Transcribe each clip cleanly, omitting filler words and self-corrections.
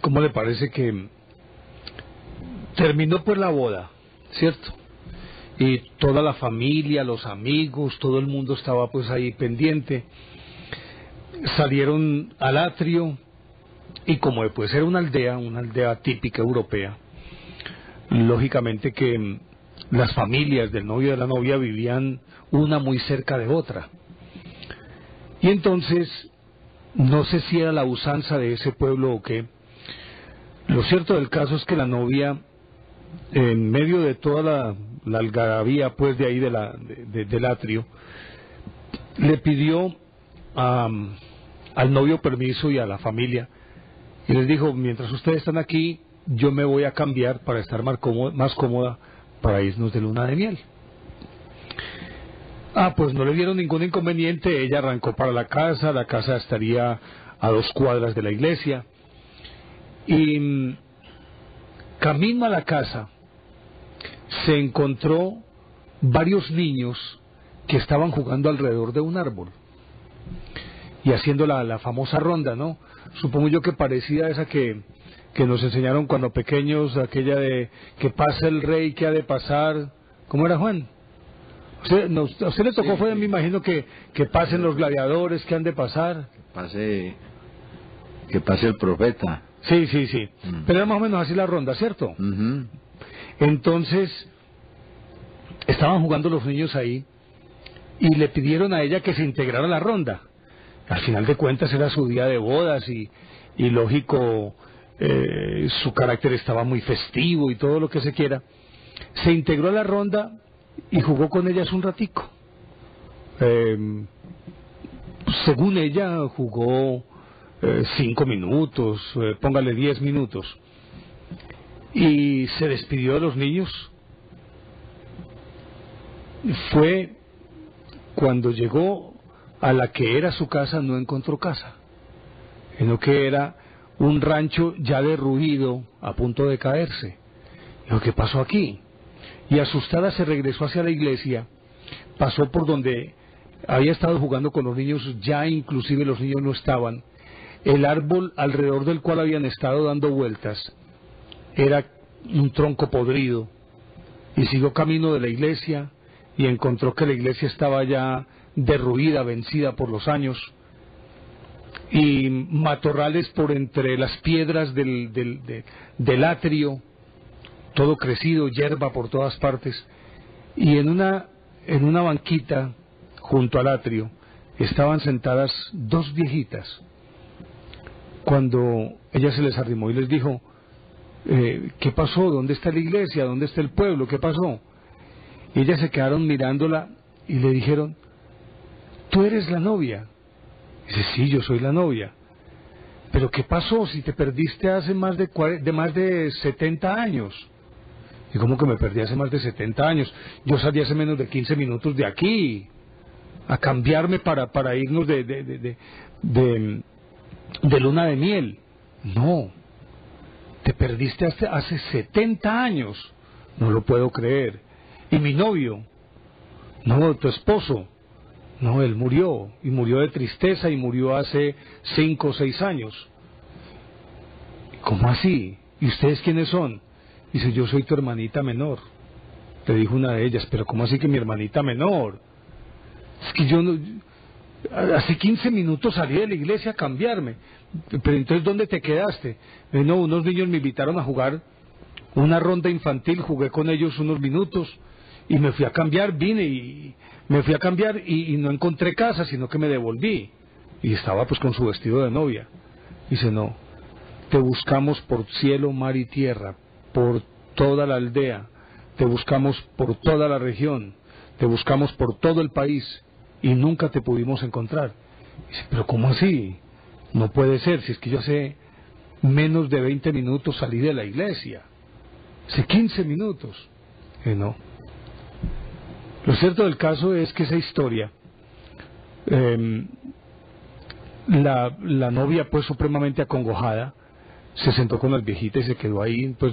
¿cómo le parece que terminó pues la boda, cierto? Y toda la familia, los amigos, todo el mundo estaba pues ahí pendiente. Salieron al atrio y como pues era una aldea típica europea, lógicamente que las familias del novio y de la novia vivían una muy cerca de otra. Y entonces, no sé si era la usanza de ese pueblo o qué, lo cierto del caso es que la novia, en medio de toda la algarabía pues de ahí del atrio, le pidió al novio permiso y a la familia, y les dijo: mientras ustedes están aquí, yo me voy a cambiar para estar más cómoda para irnos de luna de miel. Pues no le dieron ningún inconveniente. Ella arrancó para la casa estaría a 2 cuadras de la iglesia, y camino a la casa se encontró varios niños que estaban jugando alrededor de un árbol y haciendo la famosa ronda, ¿no? Supongo yo que parecida a esa que nos enseñaron cuando pequeños, aquella de que pasa el rey que ha de pasar. ¿Cómo era, Juan? A usted le tocó, me imagino que pasen los gladiadores que han de pasar. Que pase el profeta. Sí. Pero era más o menos así la ronda, ¿cierto? Entonces, estaban jugando los niños ahí y le pidieron a ella que se integrara a la ronda. Al final de cuentas era su día de bodas y lógico, su carácter estaba muy festivo y todo lo que se quiera. Se integró a la ronda y jugó con ellas un ratico. Según ella jugó 5 minutos, póngale 10 minutos, y se despidió de los niños. Fue cuando llegó a la que era su casa, no encontró casa, sino que era un rancho ya derruido, a punto de caerse. Dijo: ¿qué pasó aquí? Y asustada se regresó hacia la iglesia, pasó por donde había estado jugando con los niños, ya inclusive los niños no estaban. El árbol alrededor del cual habían estado dando vueltas era un tronco podrido, y siguió camino de la iglesia y encontró que la iglesia estaba ya derruida, vencida por los años, y matorrales por entre las piedras del atrio, todo crecido, hierba por todas partes. Y en una banquita junto al atrio estaban sentadas 2 viejitas. Cuando ella se les arrimó y les dijo: ¿qué pasó? ¿Dónde está la iglesia? ¿Dónde está el pueblo? ¿Qué pasó? Y ellas se quedaron mirándola y le dijeron: ¿tú eres la novia? Dice: sí, yo soy la novia. ¿Pero qué pasó si te perdiste hace más de 70 años? ¿Y cómo que me perdí hace más de 70 años? Yo salí hace menos de 15 minutos de aquí a cambiarme para irnos de luna de miel. No, te perdiste hace 70 años. No lo puedo creer. ¿Y mi novio? No, tu esposo. No, él murió, y murió de tristeza, y murió hace 5 o 6 años. ¿Cómo así? ¿Y ustedes quiénes son? Dice: yo soy tu hermanita menor. Le dijo una de ellas: pero ¿cómo así que mi hermanita menor? Es que yo no... Hace 15 minutos salí de la iglesia a cambiarme. Pero entonces, ¿dónde te quedaste? No, unos niños me invitaron a jugar una ronda infantil, jugué con ellos unos minutos y me fui a cambiar, me fui a cambiar y no encontré casa, sino que me devolví. Y estaba pues con su vestido de novia. Dice: no, te buscamos por cielo, mar y tierra, por toda la aldea, te buscamos por toda la región, te buscamos por todo el país y nunca te pudimos encontrar. Dice: pero ¿cómo así? No puede ser, si es que yo hace menos de 20 minutos salí de la iglesia, hace 15 minutos. No. Lo cierto del caso es que esa historia, la novia pues supremamente acongojada, se sentó con las viejitas y se quedó ahí. Pues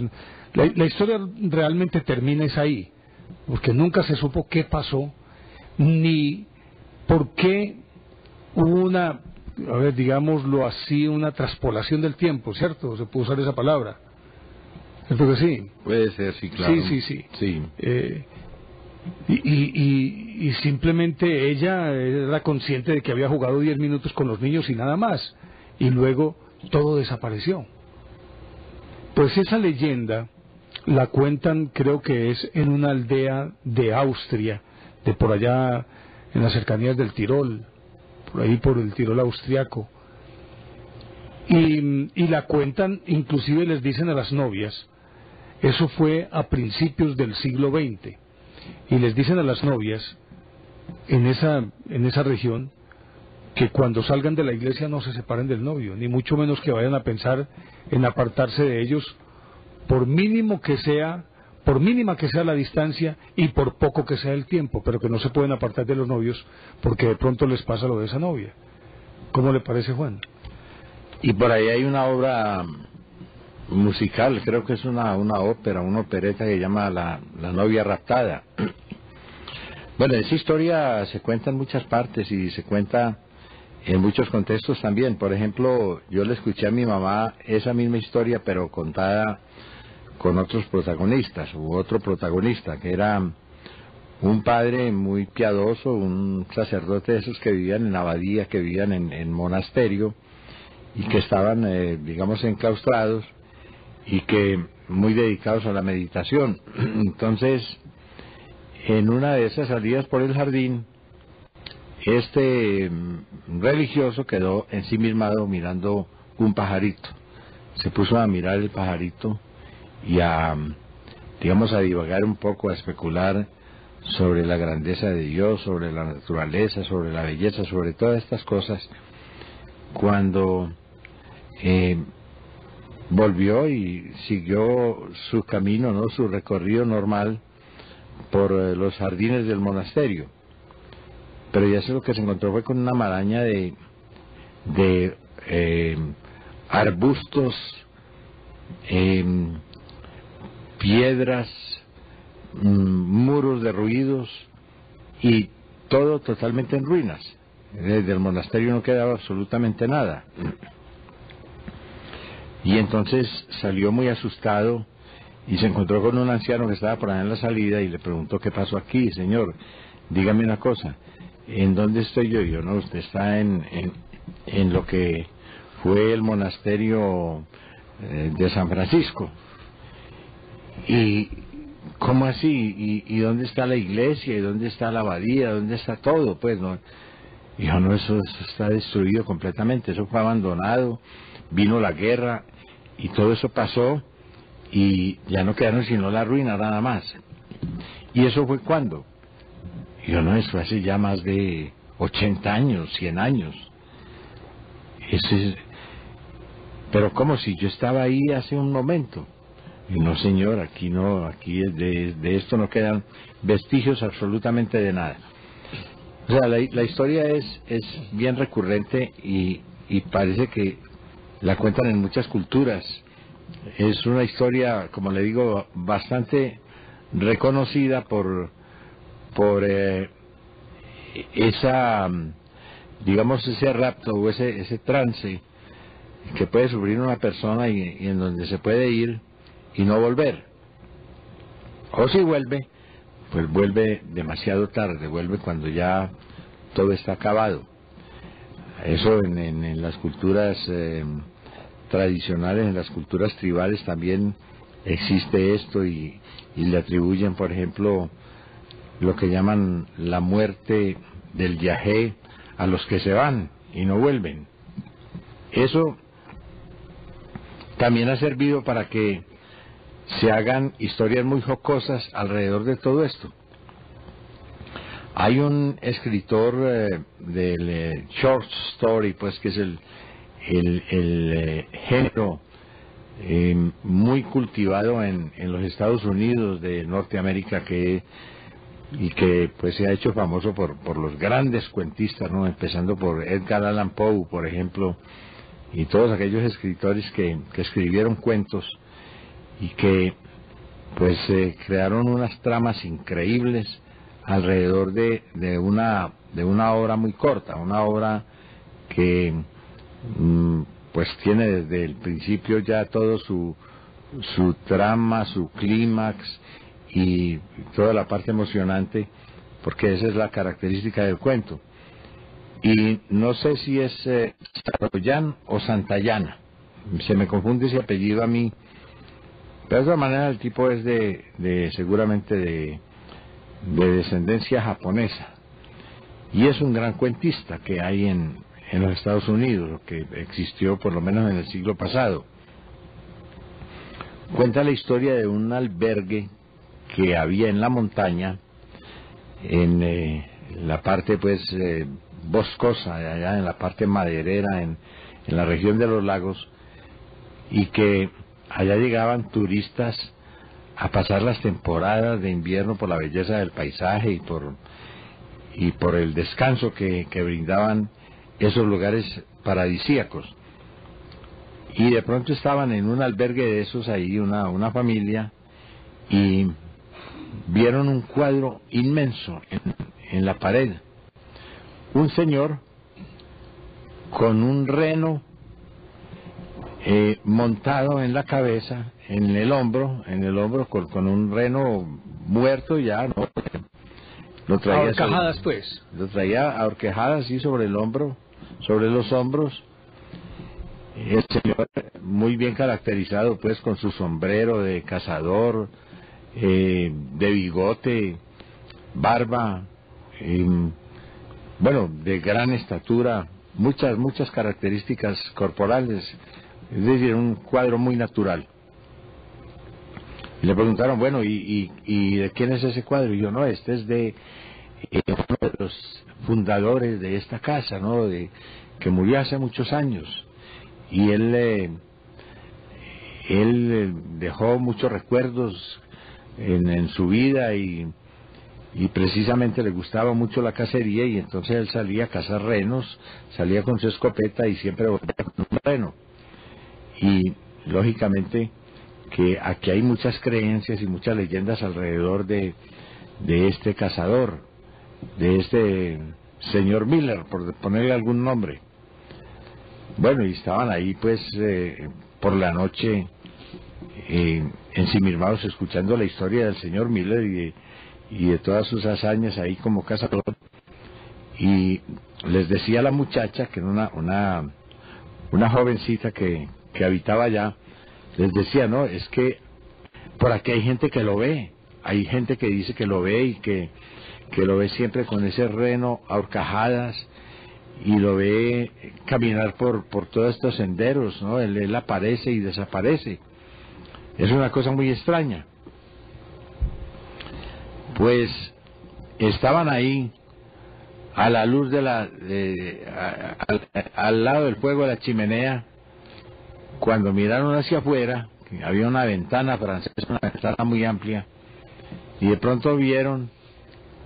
la historia realmente termina es ahí, porque nunca se supo qué pasó, ni por qué hubo una a ver, digámoslo así, una traspolación del tiempo, ¿cierto? Se puede usar esa palabra. ¿Cierto que sí? Puede ser, sí, claro. Sí. Y simplemente ella era consciente de que había jugado 10 minutos con los niños y nada más. Y luego todo desapareció. Pues esa leyenda la cuentan, creo que es en una aldea de Austria, de por allá en las cercanías del Tirol, por ahí por el Tirol austriaco. Y la cuentan, inclusive les dicen a las novias, eso fue a principios del siglo XX, y les dicen a las novias en esa región que cuando salgan de la iglesia no se separen del novio, ni mucho menos que vayan a pensar en apartarse de ellos, por mínima que sea la distancia y por poco que sea el tiempo, pero que no se pueden apartar de los novios porque de pronto les pasa lo de esa novia. ¿Cómo le parece, Juan? Y por ahí hay una obra musical, creo que es una ópera, una opereta que se llama La novia raptada. Bueno, esa historia se cuenta en muchas partes y se cuenta en muchos contextos también. Por ejemplo, yo le escuché a mi mamá esa misma historia, pero contada con otros protagonistas, u otro protagonista, que era un padre muy piadoso, un sacerdote de esos que vivían en abadía, que vivían en monasterio, y que estaban, digamos, enclaustrados, y que muy dedicados a la meditación. Entonces, en una de esas salidas por el jardín, este religioso quedó ensimismado mirando un pajarito. Se puso a mirar el pajarito y a divagar un poco, a especular sobre la grandeza de Dios, sobre la naturaleza, sobre la belleza, sobre todas estas cosas, cuando volvió y siguió su camino, ¿no?, su recorrido normal por los jardines del monasterio. Pero ya sé, lo que se encontró fue con una maraña de arbustos, piedras, muros derruidos y todo totalmente en ruinas. Desde el monasterio no quedaba absolutamente nada. Y entonces salió muy asustado y se encontró con un anciano que estaba por allá en la salida y le preguntó: ¿qué pasó aquí, señor? Dígame una cosa, ¿en dónde estoy yo? Yo, no, usted está en lo que fue el monasterio de San Francisco. ¿Y cómo así? ¿Y dónde está la iglesia? ¿Y dónde está la abadía? ¿Dónde está todo? Pues no. Dijo: no, eso está destruido completamente, eso fue abandonado, vino la guerra y todo eso pasó y ya no quedaron sino la ruina, nada más. ¿Y eso fue cuándo? Dijo: no, eso hace ya más de 80 años, 100 años. Pero ¿cómo si yo estaba ahí hace un momento? Y no, señor, aquí no, aquí de esto no quedan vestigios absolutamente de nada. O sea, la historia es bien recurrente y parece que la cuentan en muchas culturas. Es una historia, como le digo, bastante reconocida por esa, digamos, ese rapto o ese trance que puede sufrir una persona y en donde se puede ir y no volver. O si vuelve, pues vuelve demasiado tarde, vuelve cuando ya todo está acabado. Eso en las culturas tradicionales, en las culturas tribales también existe esto y le atribuyen, por ejemplo, lo que llaman la muerte del yajé a los que se van y no vuelven. Eso también ha servido para que se hagan historias muy jocosas alrededor de todo esto. Hay un escritor del short story, pues, que es el género muy cultivado en los Estados Unidos de Norteamérica, que pues se ha hecho famoso por los grandes cuentistas, ¿no?, empezando por Edgar Allan Poe, por ejemplo, y todos aquellos escritores que escribieron cuentos y que pues crearon unas tramas increíbles alrededor de una obra muy corta, una obra que pues tiene desde el principio ya todo su trama, su clímax y toda la parte emocionante, porque esa es la característica del cuento. Y no sé si es Saroyan o Santayana, se me confunde ese apellido a mí, pero de todas maneras el tipo es seguramente de descendencia japonesa, y es un gran cuentista que hay en los Estados Unidos, que existió por lo menos en el siglo pasado. Cuenta la historia de un albergue que había en la montaña, en la parte pues boscosa, allá en la parte maderera, en la región de los lagos, y que allá llegaban turistas a pasar las temporadas de invierno por la belleza del paisaje y por el descanso que brindaban esos lugares paradisíacos. Y de pronto estaban en un albergue de esos ahí, una familia, y vieron un cuadro inmenso en la pared. Un señor con un reno montado en la cabeza, en el hombro con un reno muerto ya, ¿no? Lo traía a horcajadas, pues. Lo traía a horcajadas, sí, sobre el hombro, sobre los hombros. El señor muy bien caracterizado, pues, con su sombrero de cazador, de bigote, barba, bueno, de gran estatura, muchas características corporales, es decir, un cuadro muy natural. Y le preguntaron, bueno, ¿y de quién es ese cuadro? Y yo, no, este es de uno de los fundadores de esta casa, ¿no? Que murió hace muchos años. Y él dejó muchos recuerdos en su vida y precisamente le gustaba mucho la cacería, y entonces él salía a cazar renos, salía con su escopeta y siempre volvía con un reno. Y lógicamente que aquí hay muchas creencias y muchas leyendas alrededor de este cazador, de este señor Miller, por ponerle algún nombre. Bueno, y estaban ahí pues por la noche ensimismados escuchando la historia del señor Miller y de todas sus hazañas ahí como cazador. Y les decía a la muchacha, que era una jovencita que habitaba allá, les decía, no, es que por aquí hay gente que lo ve, hay gente que dice que lo ve y que lo ve siempre con ese reno a horcajadas, y lo ve caminar por todos estos senderos, ¿no? Él aparece y desaparece. Es una cosa muy extraña. Pues estaban ahí a la luz al lado del fuego de la chimenea, cuando miraron hacia afuera, que había una ventana francesa, una ventana muy amplia, y de pronto vieron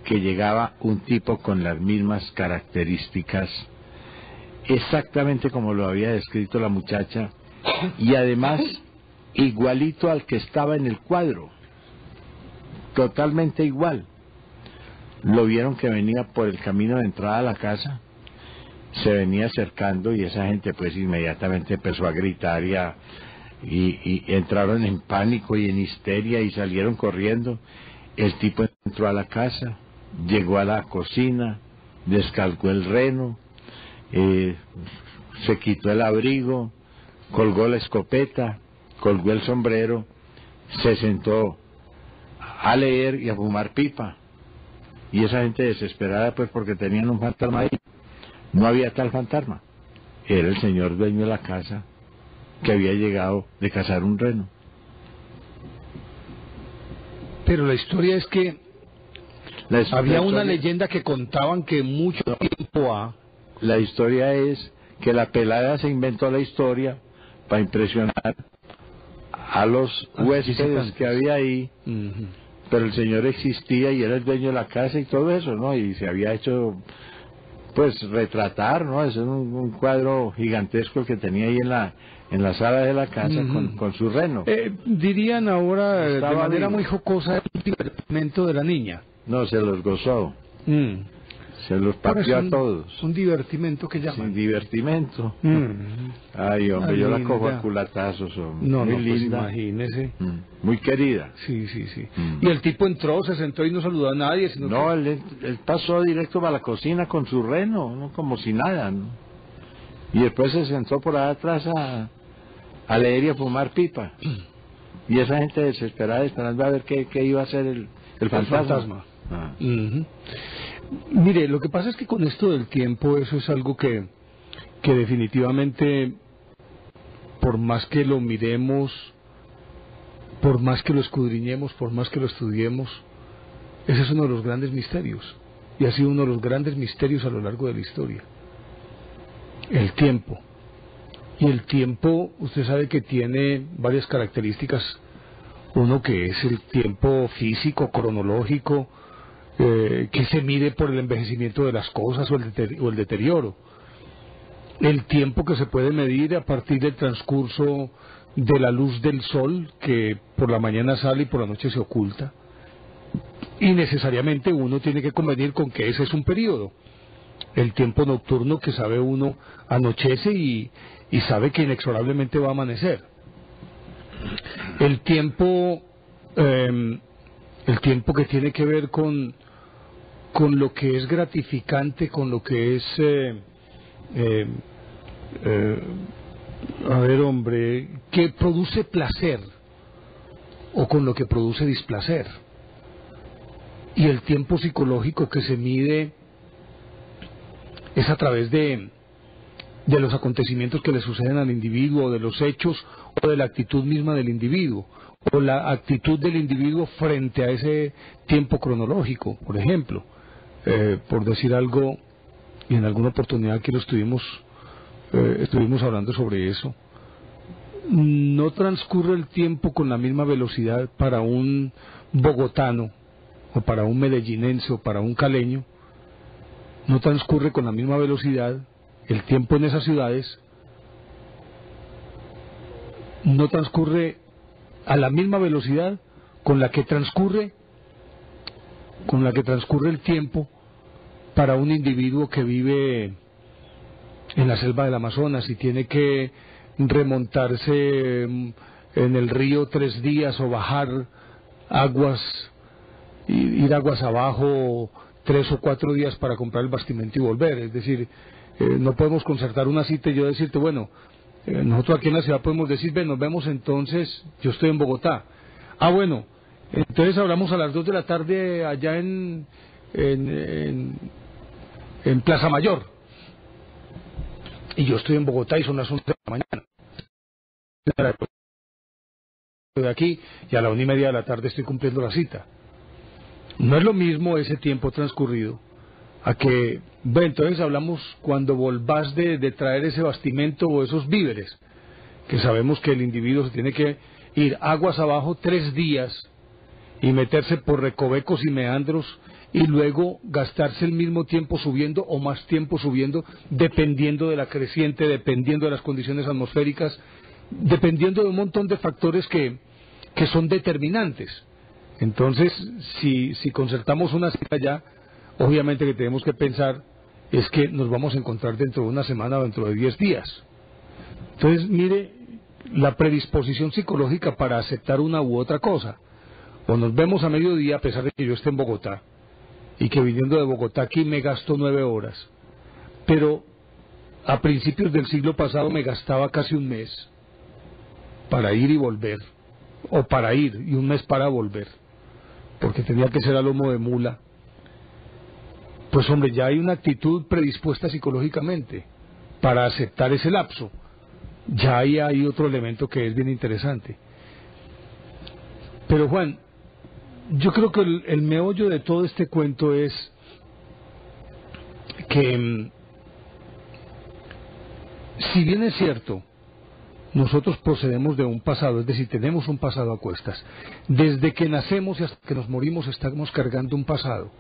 que llegaba un tipo con las mismas características, exactamente como lo había descrito la muchacha, y además igualito al que estaba en el cuadro, totalmente igual. Lo vieron que venía por el camino de entrada a la casa, se venía acercando, y esa gente pues inmediatamente empezó a gritar y entraron en pánico y en histeria y salieron corriendo. El tipo entró a la casa, llegó a la cocina, descalcó el reno, se quitó el abrigo, colgó la escopeta, colgó el sombrero, se sentó a leer y a fumar pipa. Y esa gente desesperada pues porque tenían un fantasma ahí. No había tal fantasma, era el señor dueño de la casa que había llegado de cazar un reno. Pero la historia es que había una leyenda que contaban que mucho tiempo La historia es que la pelada se inventó la historia para impresionar a los huéspedes que había ahí, pero el señor existía y era el dueño de la casa y todo eso, ¿no? Y se había hecho pues retratar, ¿no? Es un cuadro gigantesco el que tenía ahí en la sala de la casa con su reno. Dirían ahora de manera muy jocosa el divertimento de la niña. No, se los gozó. Se los partió a todos. Un divertimento que llaman. Sin divertimento. Ay, hombre, yo la cojo a culatazos. No, muy no, linda. pues imagínese. Muy querida. Sí, sí, sí. Y el tipo entró, se sentó y no saludó a nadie. Sino no, que... él pasó directo para la cocina con su reno, ¿no? Como si nada, ¿no? Y después se sentó por allá atrás a leer y a fumar pipa. Y esa gente desesperada esperando a ver qué iba a hacer el fantasma. Mire, lo que pasa es que con esto del tiempo, eso es algo que definitivamente, por más que lo miremos, por más que lo escudriñemos, por más que lo estudiemos, ese es uno de los grandes misterios, y ha sido uno de los grandes misterios a lo largo de la historia. El tiempo. Y el tiempo, usted sabe que tiene varias características. Uno que es el tiempo físico, cronológico, que se mide por el envejecimiento de las cosas o el deterioro. El tiempo que se puede medir a partir del transcurso de la luz del sol, que por la mañana sale y por la noche se oculta. Y necesariamente uno tiene que convenir con que ese es un periodo. El tiempo nocturno que sabe uno anochece y sabe que inexorablemente va a amanecer. El tiempo que tiene que ver con lo que es gratificante, con lo que es a ver, hombre, que produce placer o con lo que produce displacer. Y el tiempo psicológico que se mide es a través de los acontecimientos que le suceden al individuo, de los hechos o de la actitud misma del individuo, o la actitud del individuo frente a ese tiempo cronológico, por ejemplo. Por decir algo, y en alguna oportunidad que lo estuvimos hablando sobre eso, no transcurre el tiempo con la misma velocidad para un bogotano, o para un medellinense, o para un caleño. No transcurre con la misma velocidad el tiempo en esas ciudades, no transcurre a la misma velocidad con la que transcurre el tiempo para un individuo que vive en la selva del Amazonas y tiene que remontarse en el río 3 días o bajar aguas, ir aguas abajo 3 o 4 días para comprar el bastimento y volver. Es decir, no podemos concertar una cita y yo decirte, bueno, nosotros aquí en la ciudad podemos decir, ven, nos vemos entonces, yo estoy en Bogotá. Ah, bueno, entonces hablamos a las 2 de la tarde allá en Plaza Mayor. Y yo estoy en Bogotá y son las 11 de la mañana. De aquí y a la 1:30 de la tarde estoy cumpliendo la cita. No es lo mismo ese tiempo transcurrido a que, bueno, entonces hablamos cuando volvás de traer ese bastimento o esos víveres, que sabemos que el individuo se tiene que ir aguas abajo 3 días y meterse por recovecos y meandros y luego gastarse el mismo tiempo subiendo o más tiempo subiendo, dependiendo de la creciente, dependiendo de las condiciones atmosféricas, dependiendo de un montón de factores que son determinantes. Entonces, si concertamos una cita ya, obviamente que tenemos que pensar es que nos vamos a encontrar dentro de una semana o dentro de 10 días. Entonces, mire, la predisposición psicológica para aceptar una u otra cosa. O nos vemos a mediodía, a pesar de que yo esté en Bogotá, y que viniendo de Bogotá aquí me gasto 9 horas. Pero a principios del siglo pasado me gastaba casi un mes para ir y volver, o para ir y un mes para volver, porque tenía que ser a lomo de mula. Pues hombre, ya hay una actitud predispuesta psicológicamente para aceptar ese lapso. Ya ahí hay otro elemento que es bien interesante. Pero Juan, yo creo que el meollo de todo este cuento es que, si bien es cierto, nosotros procedemos de un pasado, es decir, tenemos un pasado a cuestas. Desde que nacemos y hasta que nos morimos estamos cargando un pasado.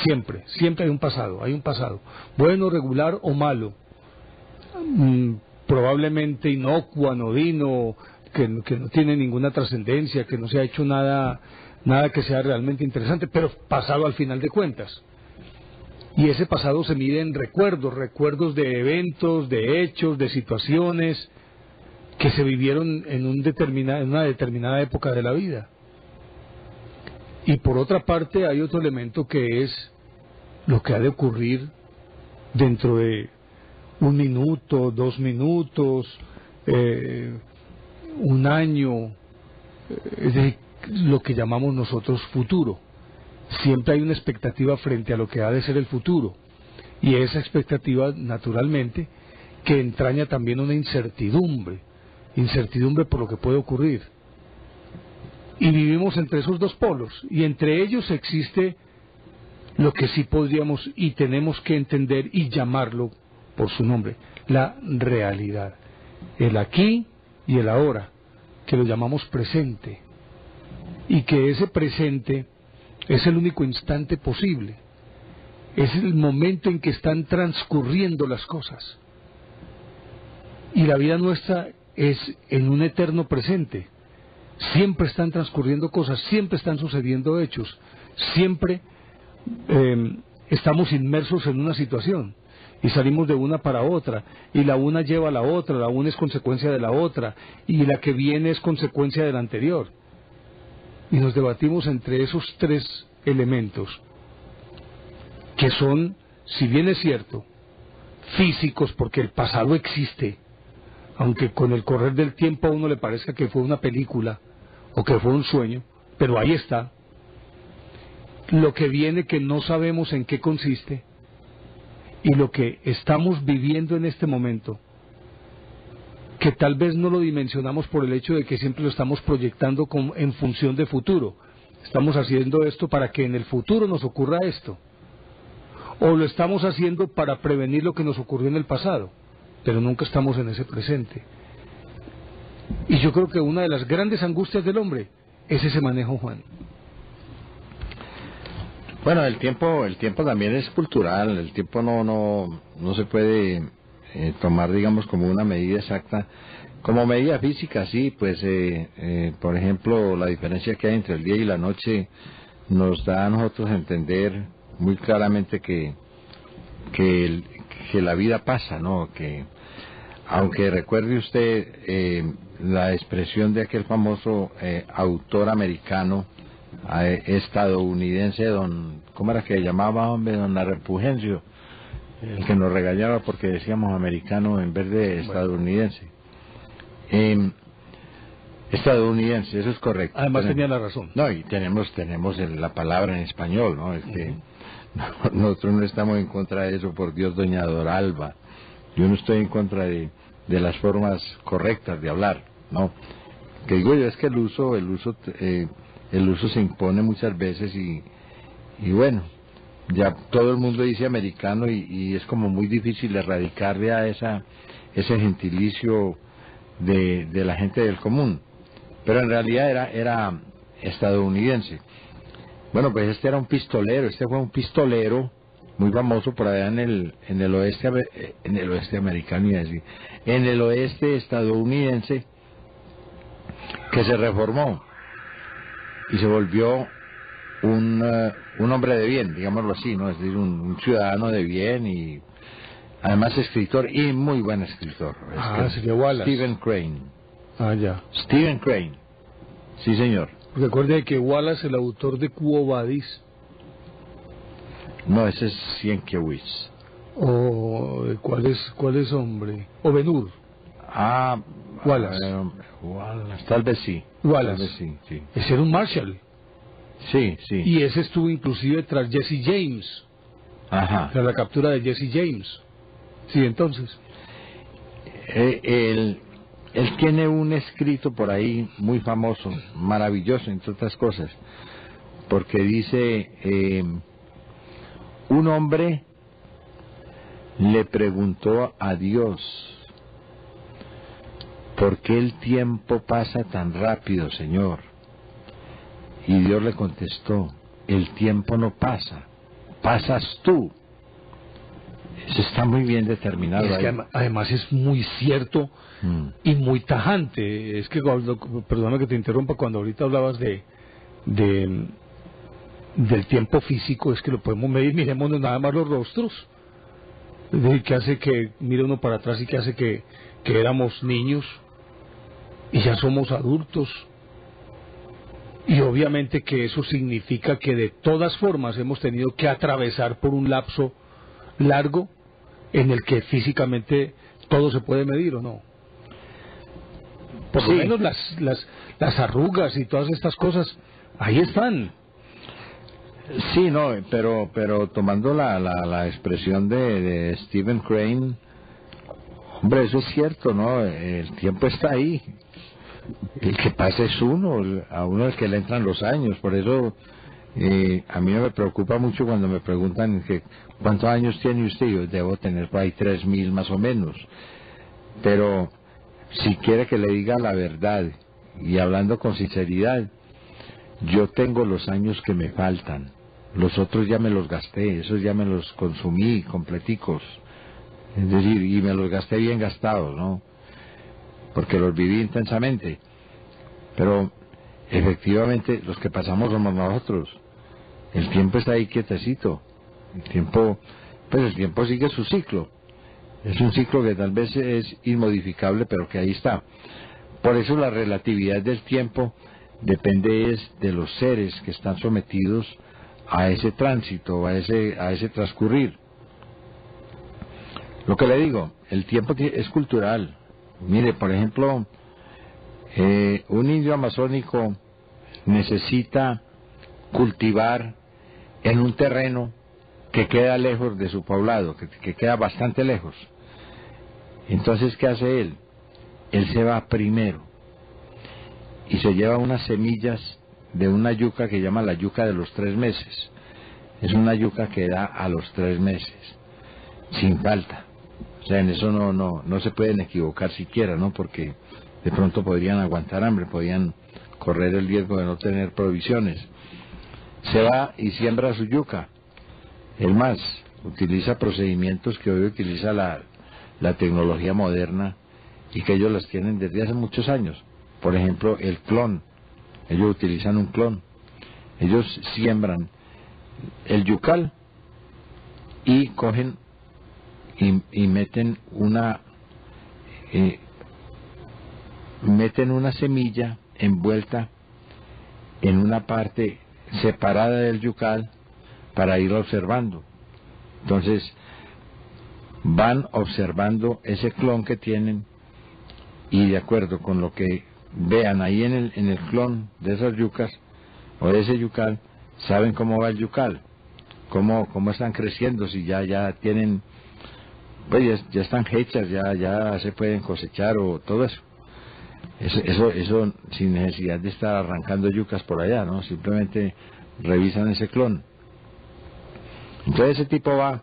Siempre hay un pasado, bueno, regular o malo, probablemente inocuo, anodino, que no tiene ninguna trascendencia, que no se ha hecho nada que sea realmente interesante, pero pasado al final de cuentas. Y ese pasado se mide en recuerdos, recuerdos de eventos, de hechos, de situaciones que se vivieron en una determinada época de la vida. Y por otra parte hay otro elemento que es lo que ha de ocurrir dentro de 1 minuto, 2 minutos, 1 año, de lo que llamamos nosotros futuro. Siempre hay una expectativa frente a lo que ha de ser el futuro, y esa expectativa, naturalmente, que entraña también una incertidumbre por lo que puede ocurrir. Y vivimos entre esos dos polos, y entre ellos existe lo que sí podríamos y tenemos que entender y llamarlo por su nombre, la realidad, el aquí y el ahora, que lo llamamos presente, y que ese presente es el único instante posible, es el momento en que están transcurriendo las cosas, y la vida nuestra es en un eterno presente. Siempre están transcurriendo cosas, siempre están sucediendo hechos, siempre estamos inmersos en una situación y salimos de una para otra, y la una lleva a la otra, la una es consecuencia de la otra, y la que viene es consecuencia de la anterior. Y nos debatimos entre esos 3 elementos, que son, si bien es cierto, físicos, porque el pasado existe, aunque con el correr del tiempo a uno le parezca que fue una película o que fue un sueño, pero ahí está. Lo que viene, que no sabemos en qué consiste, y lo que estamos viviendo en este momento, que tal vez no lo dimensionamos por el hecho de que siempre lo estamos proyectando en función de futuro. Estamos haciendo esto para que en el futuro nos ocurra esto, o lo estamos haciendo para prevenir lo que nos ocurrió en el pasado, pero nunca estamos en ese presente. Y yo creo que una de las grandes angustias del hombre es ese manejo, Juan. Bueno, el tiempo también es cultural. El tiempo no se puede tomar, digamos, como una medida exacta. Como medida física, sí, pues, por ejemplo, la diferencia que hay entre el día y la noche nos da a nosotros a entender muy claramente que la vida pasa, ¿no? Que, aunque recuerde usted la expresión de aquel famoso autor americano, estadounidense, ¿cómo era que le llamaba, hombre? Don Repugencio, el que nos regañaba porque decíamos americano en vez de estadounidense. Estadounidense, eso es correcto. Además tenía la razón. No, y tenemos la palabra en español, ¿no? Nosotros no estamos en contra de eso, por Dios, doña Doralba. Yo no estoy en contra de las formas correctas de hablar, ¿no? Que digo yo, es que el uso se impone muchas veces, y bueno, ya todo el mundo dice americano, y es como muy difícil erradicarle a ese gentilicio de la gente del común, pero en realidad era estadounidense. Bueno, pues este fue un pistolero muy famoso por allá en el oeste americano, en el oeste estadounidense, que se reformó y se volvió un hombre de bien, digámoslo así, ¿no? Es decir, un ciudadano de bien, y además escritor, y muy buen escritor. Sería Wallace. Stephen Crane. Ya. Stephen Crane, sí, señor. Recuerde que Wallace, el autor de Quo Vadis. No, ese es Sienkiewicz. ¿Cuál es, hombre? O Ben-Hur. Wallace. Wallace, tal vez sí. Wallace. Tal vez sí. Ese era un Marshall. Sí. Y ese estuvo inclusive tras Jesse James. Ajá. Tras la captura de Jesse James. Sí, entonces. Él tiene un escrito por ahí muy famoso, maravilloso, entre otras cosas, porque dice, un hombre le preguntó a Dios, ¿por qué el tiempo pasa tan rápido, Señor? Y Dios le contestó, el tiempo no pasa, pasas tú. Eso está muy bien determinado. Es que además es muy cierto y muy tajante. Es que, perdóname que te interrumpa, cuando ahorita hablabas de del tiempo físico es que lo podemos medir. Mirémonos nada más los rostros. Es decir, que hace que mire uno para atrás y que hace que éramos niños y ya somos adultos. Y obviamente que eso significa que de todas formas hemos tenido que atravesar por un lapso largo en el que físicamente todo se puede medir, ¿o no? Por lo menos las arrugas y todas estas cosas, ahí están. Sí, no, pero tomando la expresión de Stephen Crane, hombre, eso es cierto, ¿no? El tiempo está ahí. El que pasa es uno, a uno es que le entran los años. Por eso a mí no me preocupa mucho cuando me preguntan que ¿cuántos años tiene usted? Yo debo tener por ahí 3.000 más o menos. Pero si quiere que le diga la verdad y hablando con sinceridad, yo tengo los años que me faltan. Los otros ya me los gasté, esos ya me los consumí completicos. Es decir, y me los gasté bien gastados, ¿no? Porque los viví intensamente. Pero efectivamente los que pasamos somos nosotros. El tiempo está ahí quietecito. El tiempo sigue su ciclo. Es un ciclo que tal vez es inmodificable, pero que ahí está. Por eso la relatividad del tiempo depende de los seres que están sometidos a ese tránsito, a ese transcurrir. Lo que le digo, el tiempo es cultural. Mire, por ejemplo, un indio amazónico necesita cultivar en un terreno que queda lejos de su poblado, que queda bastante lejos. Entonces, ¿qué hace él? Él se va primero y se lleva unas semillas de una yuca que llama la yuca de los 3 meses. Es una yuca que da a los 3 meses, sin falta. O sea, en eso no se pueden equivocar siquiera, ¿no? Porque de pronto podrían aguantar hambre, podrían correr el riesgo de no tener provisiones. Se va y siembra su yuca. El más, utiliza procedimientos que hoy utiliza la tecnología moderna y que ellos las tienen desde hace muchos años. Por ejemplo, el clon. Ellos utilizan un clon. Ellos siembran el yucal y cogen y meten una semilla envuelta en una parte separada del yucal para ir observando. Entonces van observando ese clon que tienen y de acuerdo con lo que vean ahí en el clon de esas yucas o de ese yucal, saben cómo va el yucal, cómo están creciendo, si ya tienen, pues ya están hechas, ya se pueden cosechar o todo eso. Eso sin necesidad de estar arrancando yucas por allá, ¿no? Simplemente revisan ese clon. Entonces ese tipo va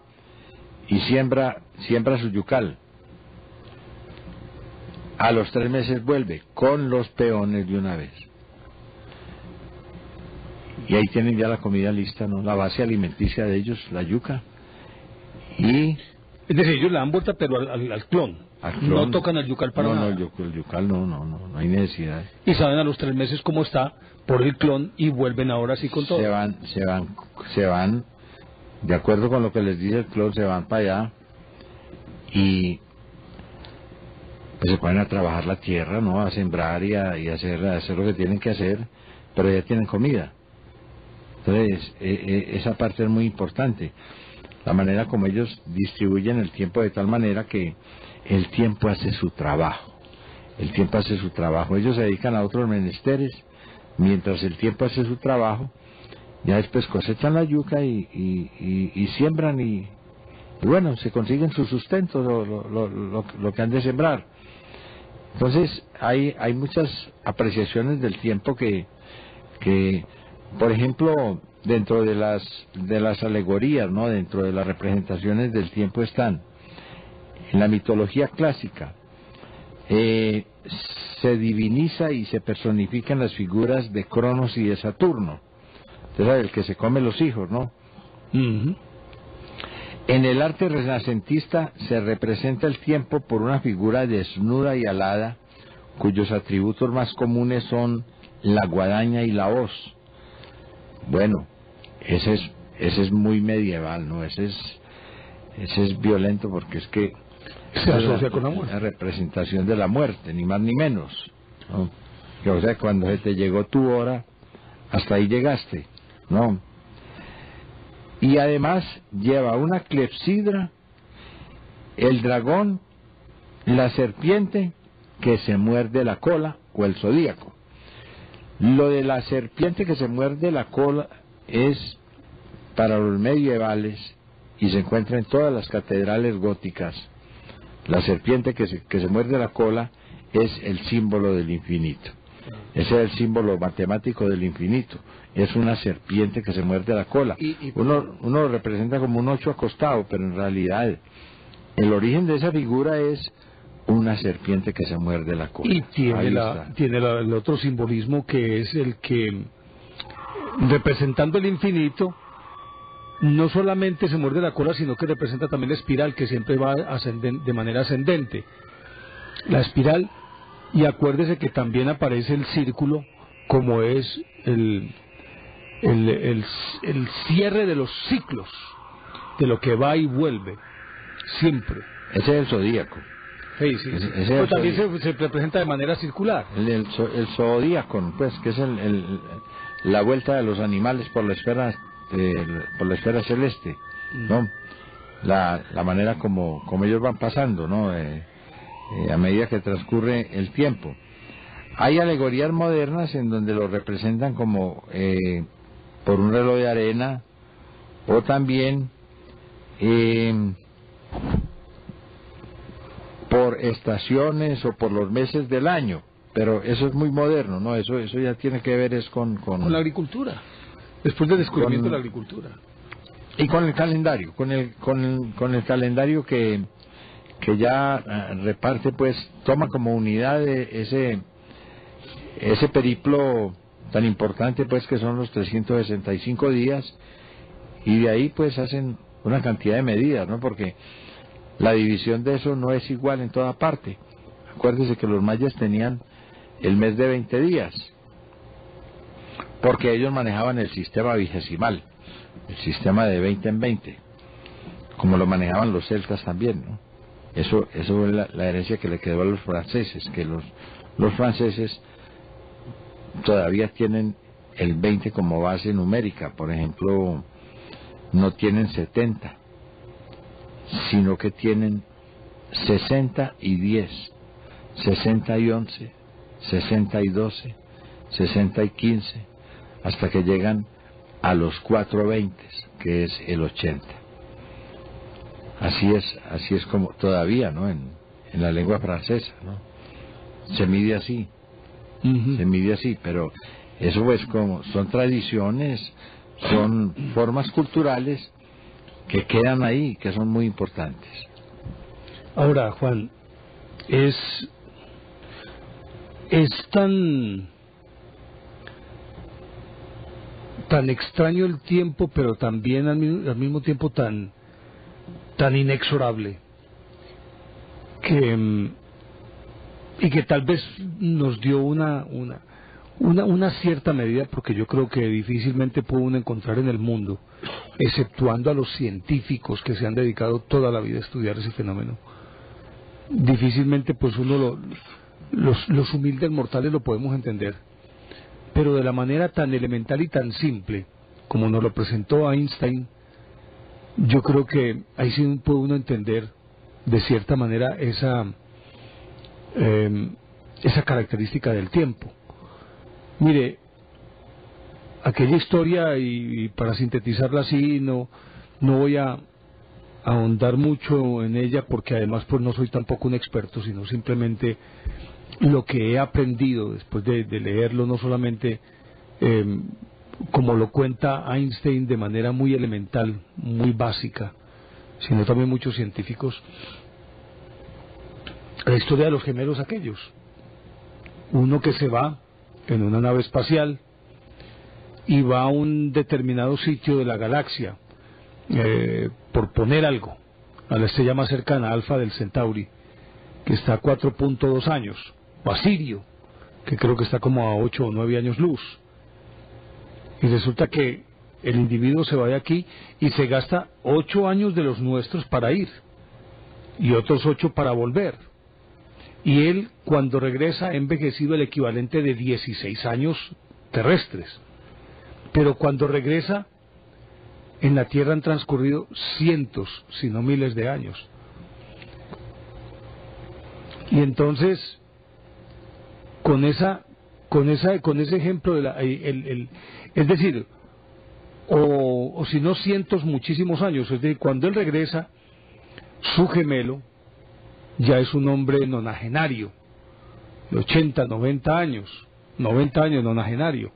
y siembra su yucal. A los 3 meses vuelve con los peones de una vez. Y ahí tienen ya la comida lista, ¿no? La base alimenticia de ellos, la yuca. Y es decir, ellos le dan vuelta pero al clon. No tocan al yucal para nada. No, el yucal no hay necesidad. Y saben a los 3 meses cómo está por el clon y vuelven ahora sí con todo. Se van, de acuerdo con lo que les dice el clon, se van para allá y pues se ponen a trabajar la tierra, ¿no? A sembrar y a hacer lo que tienen que hacer, pero ya tienen comida. Entonces, esa parte es muy importante. La manera como ellos distribuyen el tiempo de tal manera que el tiempo hace su trabajo. El tiempo hace su trabajo. Ellos se dedican a otros menesteres, mientras el tiempo hace su trabajo, ya después cosechan la yuca y siembran y bueno, se consiguen su sustento, lo que han de sembrar. Entonces, hay muchas apreciaciones del tiempo que por ejemplo, dentro de las alegorías, ¿no? Dentro de las representaciones del tiempo están en la mitología clásica se diviniza y se personifican las figuras de Cronos y de Saturno. Usted sabe, el que se come los hijos, ¿no? Uh-huh. En el arte renacentista se representa el tiempo por una figura desnuda y alada, cuyos atributos más comunes son la guadaña y la hoz. Bueno, ese es muy medieval, ¿no? Ese es violento, porque es que se asocia con la muerte. La representación de la muerte, ni más ni menos, ¿no? Que, o sea, cuando se te llegó tu hora, hasta ahí llegaste, ¿no? Y además lleva una clepsidra, el dragón, la serpiente que se muerde la cola, o el zodíaco. Lo de la serpiente que se muerde la cola es para los medievales, y se encuentra en todas las catedrales góticas. La serpiente que se muerde la cola es el símbolo del infinito. Ese es el símbolo matemático del infinito. Es una serpiente que se muerde la cola. Uno lo representa como un 8 acostado, pero en realidad el origen de esa figura es una serpiente que se muerde la cola. Y tiene el otro simbolismo, que es el que, representando el infinito, no solamente se muerde la cola, sino que representa también la espiral, que siempre va de manera ascendente. La espiral, y acuérdese que también aparece el círculo, como es el cierre de los ciclos, de lo que va y vuelve, siempre. Ese es el zodíaco. Sí. Pero también se representa de manera circular. El zodíaco, pues, que es la vuelta de los animales por la esfera celeste, ¿no? La manera como ellos van pasando, ¿no? A medida que transcurre el tiempo. Hay alegorías modernas en donde lo representan como por un reloj de arena, o también por estaciones o por los meses del año, pero eso es muy moderno, ¿no? Eso ya tiene que ver es con la agricultura, después del descubrimiento de la agricultura. Y con el calendario, con el calendario que ya reparte, pues, toma como unidad ese periplo tan importante, pues, que son los 365 días, y de ahí, pues, hacen una cantidad de medidas, ¿no? Porque la división de eso no es igual en toda parte. Acuérdese que los mayas tenían el mes de 20 días, porque ellos manejaban el sistema vigesimal, el sistema de 20 en 20, como lo manejaban los celtas también, ¿no? Eso es la herencia que le quedó a los franceses, que los franceses todavía tienen el 20 como base numérica. Por ejemplo, no tienen 70, sino que tienen 60 y 10, 60 y 11, 60 y 12, 60 y 15, hasta que llegan a los 4/20, que es el 80. Así es como todavía, ¿no? En la lengua francesa, ¿no? Se mide así, se mide así, pero eso, pues, como son tradiciones, son formas culturales que quedan ahí, que son muy importantes. Ahora, Juan, es tan extraño el tiempo, pero también al mismo tiempo tan inexorable, y que tal vez nos dio una cierta medida, porque yo creo que difícilmente puede uno encontrar en el mundo, exceptuando a los científicos que se han dedicado toda la vida a estudiar ese fenómeno, difícilmente pues uno los humildes mortales lo podemos entender, pero de la manera tan elemental y tan simple como nos lo presentó Einstein, yo creo que ahí sí puede uno entender de cierta manera esa característica del tiempo. Mire, aquella historia, y para sintetizarla así, no voy a ahondar mucho en ella, porque además pues no soy tampoco un experto, sino simplemente lo que he aprendido después de leerlo, no solamente como lo cuenta Einstein de manera muy elemental, muy básica, sino también muchos científicos. La historia de los gemelos aquellos, uno que se va en una nave espacial y va a un determinado sitio de la galaxia, por poner algo, a la estrella más cercana, Alfa del Centauri, que está a 4.2 años, o a Sirio, que creo que está como a 8 o 9 años luz. Y resulta que el individuo se va de aquí y se gasta 8 años de los nuestros para ir y otros 8 para volver. Y él, cuando regresa, ha envejecido el equivalente de 16 años terrestres. Pero cuando regresa, en la Tierra han transcurrido cientos, si no miles de años. Y entonces, con ese ejemplo es decir, o si no cientos, muchísimos años, es decir, cuando él regresa, su gemelo ya es un hombre nonagenario, de 80, 90 años nonagenario,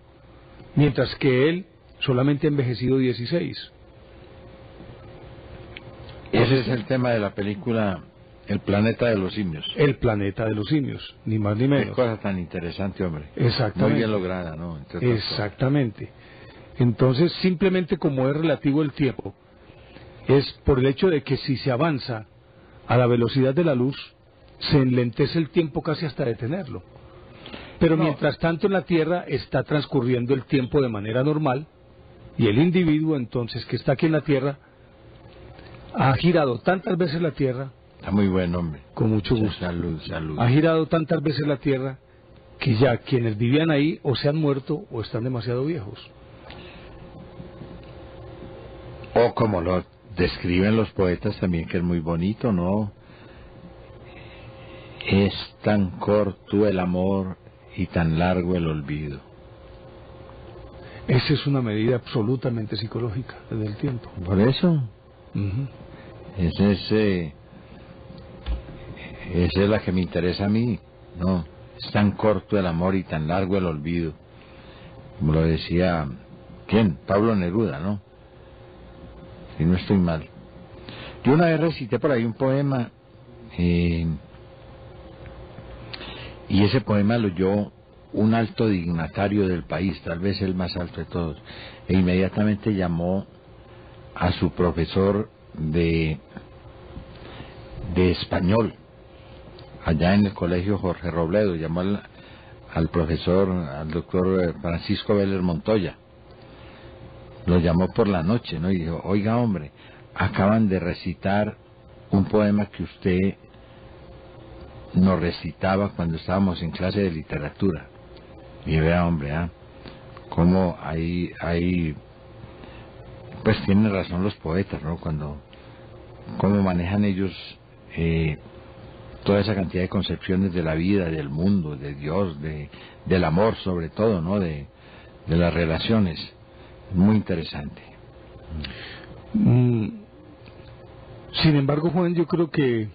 mientras que él solamente ha envejecido 16. Ese es el tema de la película El planeta de los simios. El planeta de los simios, ni más ni menos. Qué cosa tan interesante, hombre. Exactamente. Muy bien lograda, ¿no? Exactamente. Entonces, simplemente como es relativo el tiempo, es por el hecho de que si se avanza a la velocidad de la luz, se enlentece el tiempo casi hasta detenerlo. Pero mientras tanto en la Tierra está transcurriendo el tiempo de manera normal, y el individuo entonces que está aquí en la Tierra ha girado tantas veces la Tierra. Está muy buen, hombre. Con mucho gusto. Salud, salud. Ha girado tantas veces la Tierra que ya quienes vivían ahí o se han muerto o están demasiado viejos. O como lo describen los poetas también, que es muy bonito, ¿no? Es tan corto el amor y tan largo el olvido. Esa es una medida absolutamente psicológica del tiempo. Por eso. Esa es la que me interesa a mí, ¿no? Es tan corto el amor y tan largo el olvido. Como lo decía, ¿quién? Pablo Neruda, ¿no? Si no estoy mal. Yo una vez recité por ahí un poema, y ese poema lo oyó un alto dignatario del país, tal vez el más alto de todos, e inmediatamente llamó a su profesor de español, allá en el colegio Jorge Robledo, llamó al profesor, al doctor Francisco Vélez Montoya, lo llamó por la noche, ¿no? Y dijo, oiga, hombre, acaban de recitar un poema que usted nos recitaba cuando estábamos en clase de literatura. Y vea, hombre, cómo ahí pues tienen razón los poetas, ¿no? Cómo manejan ellos toda esa cantidad de concepciones de la vida, del mundo, de Dios, del amor sobre todo, ¿no? De las relaciones. Muy interesante. Sin embargo, Juan, yo creo que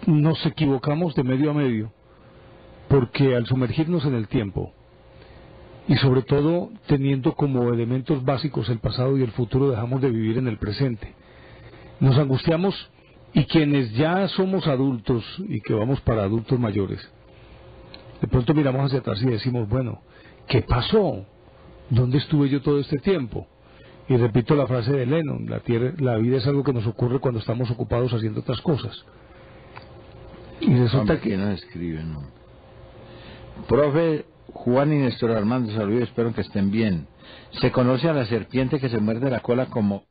nos equivocamos de medio a medio, porque al sumergirnos en el tiempo y sobre todo teniendo como elementos básicos el pasado y el futuro, dejamos de vivir en el presente. Nos angustiamos, y quienes ya somos adultos y que vamos para adultos mayores, de pronto miramos hacia atrás y decimos, bueno, ¿qué pasó? ¿Dónde estuve yo todo este tiempo? Y repito la frase de Lennon, la vida es algo que nos ocurre cuando estamos ocupados haciendo otras cosas. Y resulta que no escriben, ¿no? Profe Juan y Néstor Armando, saludos, espero que estén bien. Se conoce a la serpiente que se muerde la cola como...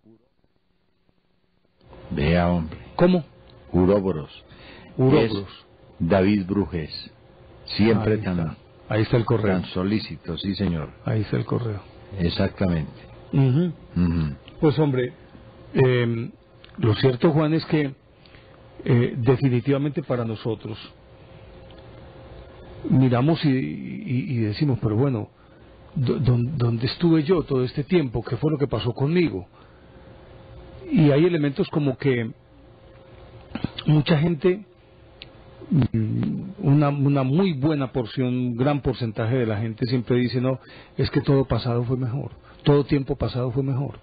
Vea, hombre. ¿Cómo? Uróboros. Uróboros. Es David Brujes. Siempre ahí está el correo. Tan solícito, sí, señor. Ahí está el correo. Exactamente. Pues, hombre, lo cierto, Juan, es que definitivamente para nosotros miramos y decimos, pero bueno, ¿dónde estuve yo todo este tiempo? ¿Qué fue lo que pasó conmigo? Y hay elementos como que mucha gente, una muy buena porción, un gran porcentaje de la gente siempre dice, no, es que todo pasado fue mejor, todo tiempo pasado fue mejor.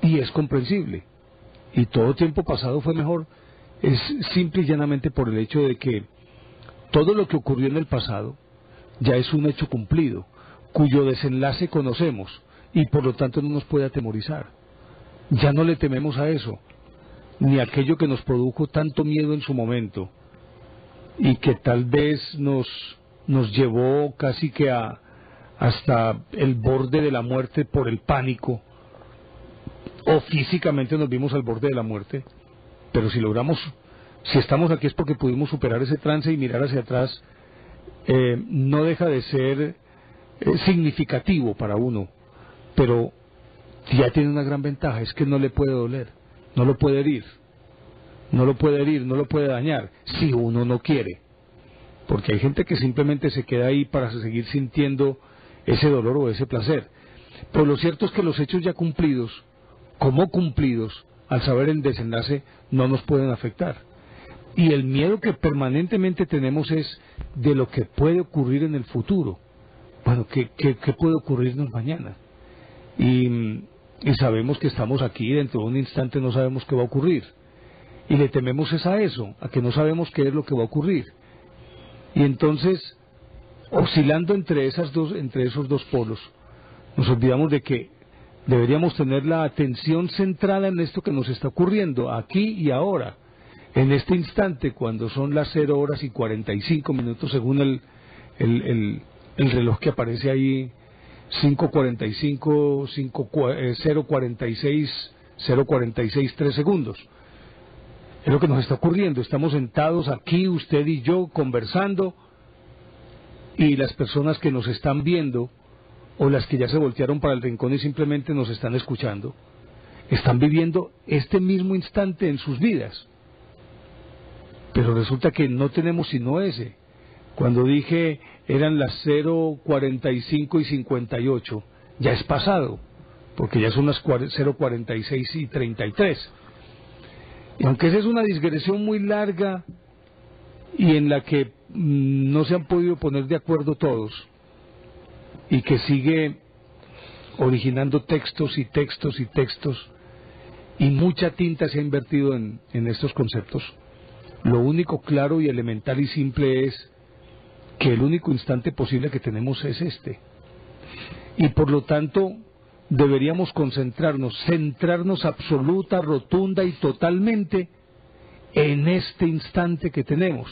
Y es comprensible. Y todo tiempo pasado fue mejor es simple y llanamente por el hecho de que todo lo que ocurrió en el pasado ya es un hecho cumplido, cuyo desenlace conocemos, y por lo tanto no nos puede atemorizar. Ya no le tememos a eso, ni a aquello que nos produjo tanto miedo en su momento, y que tal vez nos llevó casi que a hasta el borde de la muerte por el pánico, o físicamente nos vimos al borde de la muerte, pero si estamos aquí es porque pudimos superar ese trance y mirar hacia atrás. No deja de ser significativo para uno, pero ya tiene una gran ventaja, es que no le puede doler, no lo puede herir, no lo puede dañar, si uno no quiere, porque hay gente que simplemente se queda ahí para seguir sintiendo ese dolor o ese placer. Pero lo cierto es que los hechos ya cumplidos, como cumplidos, al saber el desenlace, no nos pueden afectar. Y el miedo que permanentemente tenemos es de lo que puede ocurrir en el futuro. Bueno, ¿qué puede ocurrirnos mañana? Y sabemos que estamos aquí, dentro de un instante no sabemos qué va a ocurrir. Y le tememos es a eso, a que no sabemos qué es lo que va a ocurrir. Y entonces, oscilando entre esos dos polos, nos olvidamos de que deberíamos tener la atención centrada en esto que nos está ocurriendo, aquí y ahora. En este instante, cuando son las 0:45, según el reloj que aparece ahí, 5:45, 0:46, 3 segundos. Es lo que nos está ocurriendo. Estamos sentados aquí, usted y yo, conversando, y las personas que nos están viendo, o las que ya se voltearon para el rincón y simplemente nos están escuchando, están viviendo este mismo instante en sus vidas. Pero resulta que no tenemos sino ese. Cuando dije eran las 0:45:58, ya es pasado, porque ya son las 0:46:33. Y aunque esa es una digresión muy larga y en la que no se han podido poner de acuerdo todos, y que sigue originando textos, y mucha tinta se ha invertido en estos conceptos, lo único claro y elemental y simple es que el único instante posible que tenemos es este. Y por lo tanto deberíamos centrarnos absoluta, rotunda y totalmente en este instante que tenemos.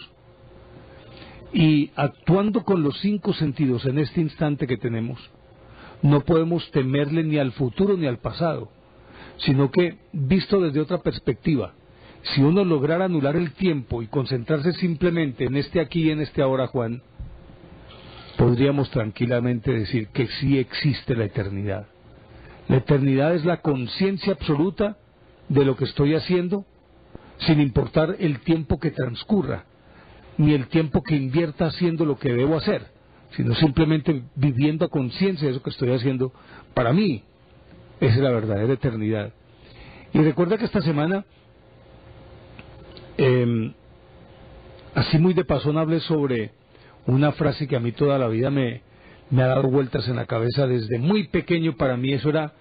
Y actuando con los 5 sentidos en este instante que tenemos, no podemos temerle ni al futuro ni al pasado, sino que, visto desde otra perspectiva, si uno lograra anular el tiempo y concentrarse simplemente en este aquí y en este ahora, Juan, podríamos tranquilamente decir que sí existe la eternidad. La eternidad es la conciencia absoluta de lo que estoy haciendo, sin importar el tiempo que transcurra, ni el tiempo que invierta haciendo lo que debo hacer, sino simplemente viviendo a conciencia de eso que estoy haciendo. Para mí, esa es la verdadera eternidad. Y recuerda que esta semana, así muy de pasón, hablé sobre una frase que a mí toda la vida me ha dado vueltas en la cabeza desde muy pequeño. Para mí eso era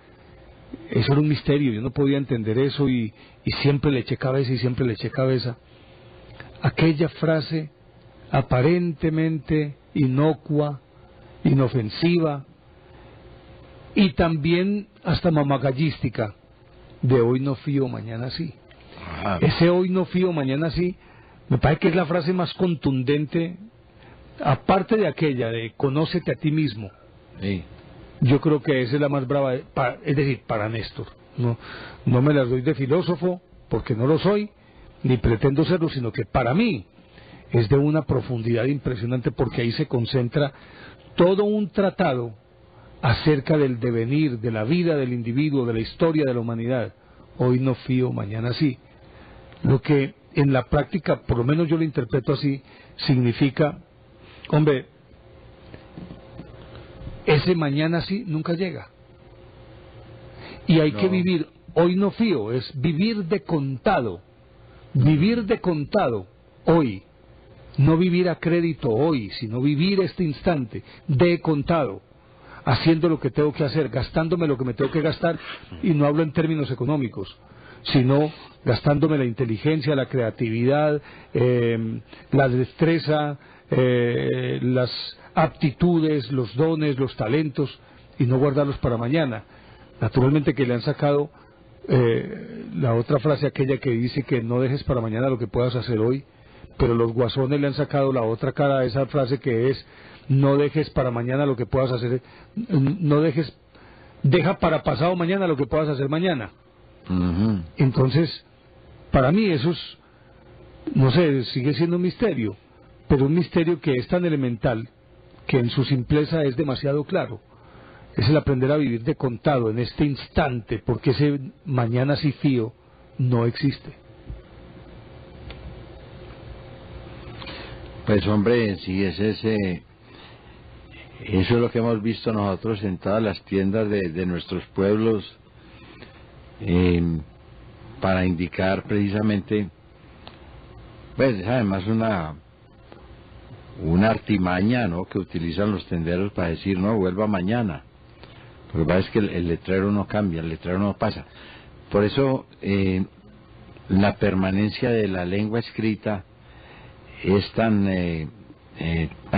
un misterio, yo no podía entender eso y siempre le eché cabeza. Aquella frase aparentemente inocua, inofensiva y también hasta mamagallística, de hoy no fío, mañana sí. Ajá. Ese hoy no fío, mañana sí, me parece que es la frase más contundente, aparte de aquella de conócete a ti mismo. Sí. Yo creo que esa es la más brava, es decir, para Néstor. No me las doy de filósofo, porque no lo soy, ni pretendo serlo, sino que para mí es de una profundidad impresionante, porque ahí se concentra todo un tratado acerca del devenir, de la vida del individuo, de la historia de la humanidad. Hoy no fío, mañana sí. Lo que en la práctica, por lo menos yo lo interpreto así, significa, hombre, ese mañana sí nunca llega. Y hay que vivir, hoy no fío, es vivir de contado hoy. No vivir a crédito hoy, sino vivir este instante de contado, haciendo lo que tengo que hacer, gastándome lo que me tengo que gastar, y no hablo en términos económicos, sino gastándome la inteligencia, la creatividad, la destreza, las aptitudes, los dones, los talentos, y no guardarlos para mañana. Naturalmente que le han sacado la otra frase, aquella que dice que no dejes para mañana lo que puedas hacer hoy, pero los guasones le han sacado la otra cara a esa frase, que es no dejes para mañana lo que puedas hacer, deja para pasado mañana lo que puedas hacer mañana. Entonces, para mí eso es, no sé, sigue siendo un misterio, pero un misterio que es tan elemental, que en su simpleza es demasiado claro. Es el aprender a vivir de contado en este instante, porque ese mañana sí fío no existe. Pues hombre, sí, eso es lo que hemos visto nosotros en todas las tiendas de nuestros pueblos, para indicar precisamente, pues es además una artimaña, ¿no?, que utilizan los tenderos para decir, no, vuelva mañana. Lo que pasa es que el letrero no cambia, el letrero no pasa. Por eso la permanencia de la lengua escrita es tan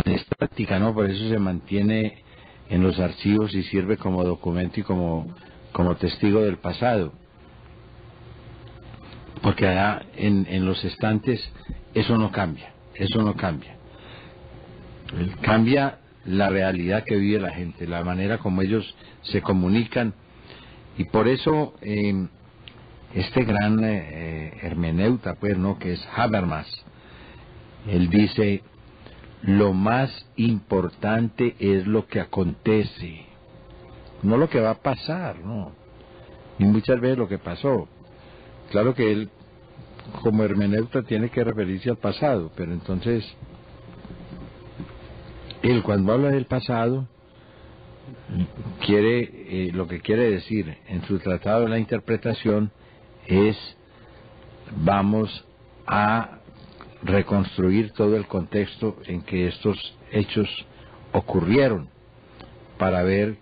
estática, ¿no? Por eso se mantiene en los archivos y sirve como documento y como testigo del pasado. Porque allá en los estantes eso no cambia. Cambia la realidad que vive la gente, la manera como ellos se comunican, y por eso este gran hermeneuta, pues, ¿no?, que es Habermas, él dice: lo más importante es lo que acontece, no lo que va a pasar, ¿no? Y muchas veces lo que pasó. Claro que él, como hermeneuta, tiene que referirse al pasado, pero entonces él, cuando habla del pasado, lo que quiere decir en su tratado de la interpretación es: vamos a reconstruir todo el contexto en que estos hechos ocurrieron para ver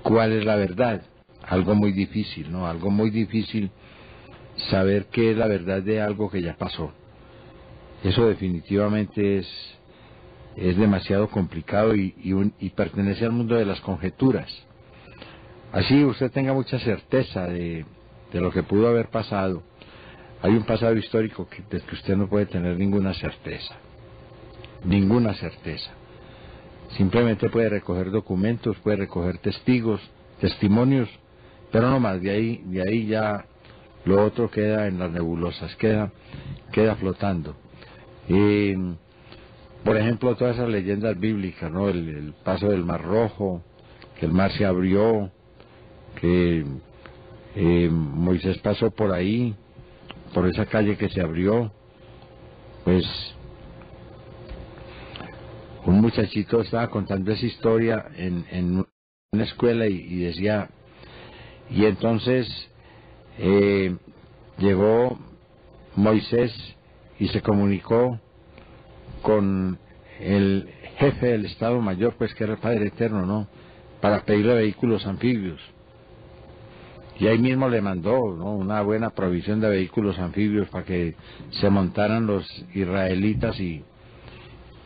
cuál es la verdad. Algo muy difícil, ¿no? Algo muy difícil saber qué es la verdad de algo que ya pasó. Eso definitivamente es demasiado complicado y pertenece al mundo de las conjeturas. Así usted tenga mucha certeza de lo que pudo haber pasado, hay un pasado histórico del que usted no puede tener ninguna certeza. Simplemente puede recoger documentos, puede recoger testimonios, pero no más. De ahí ya lo otro queda en las nebulosas, queda flotando. Por ejemplo, todas esas leyendas bíblicas, ¿no? El paso del Mar Rojo, que el mar se abrió, que Moisés pasó por ahí, por esa calle que se abrió. Pues un muchachito estaba contando esa historia en una escuela y decía, y entonces llegó Moisés y se comunicó con el jefe del Estado Mayor, pues que era el Padre Eterno, ¿no?, para pedirle vehículos anfibios. Y ahí mismo le mandó, ¿no?, una buena provisión de vehículos anfibios para que se montaran los israelitas y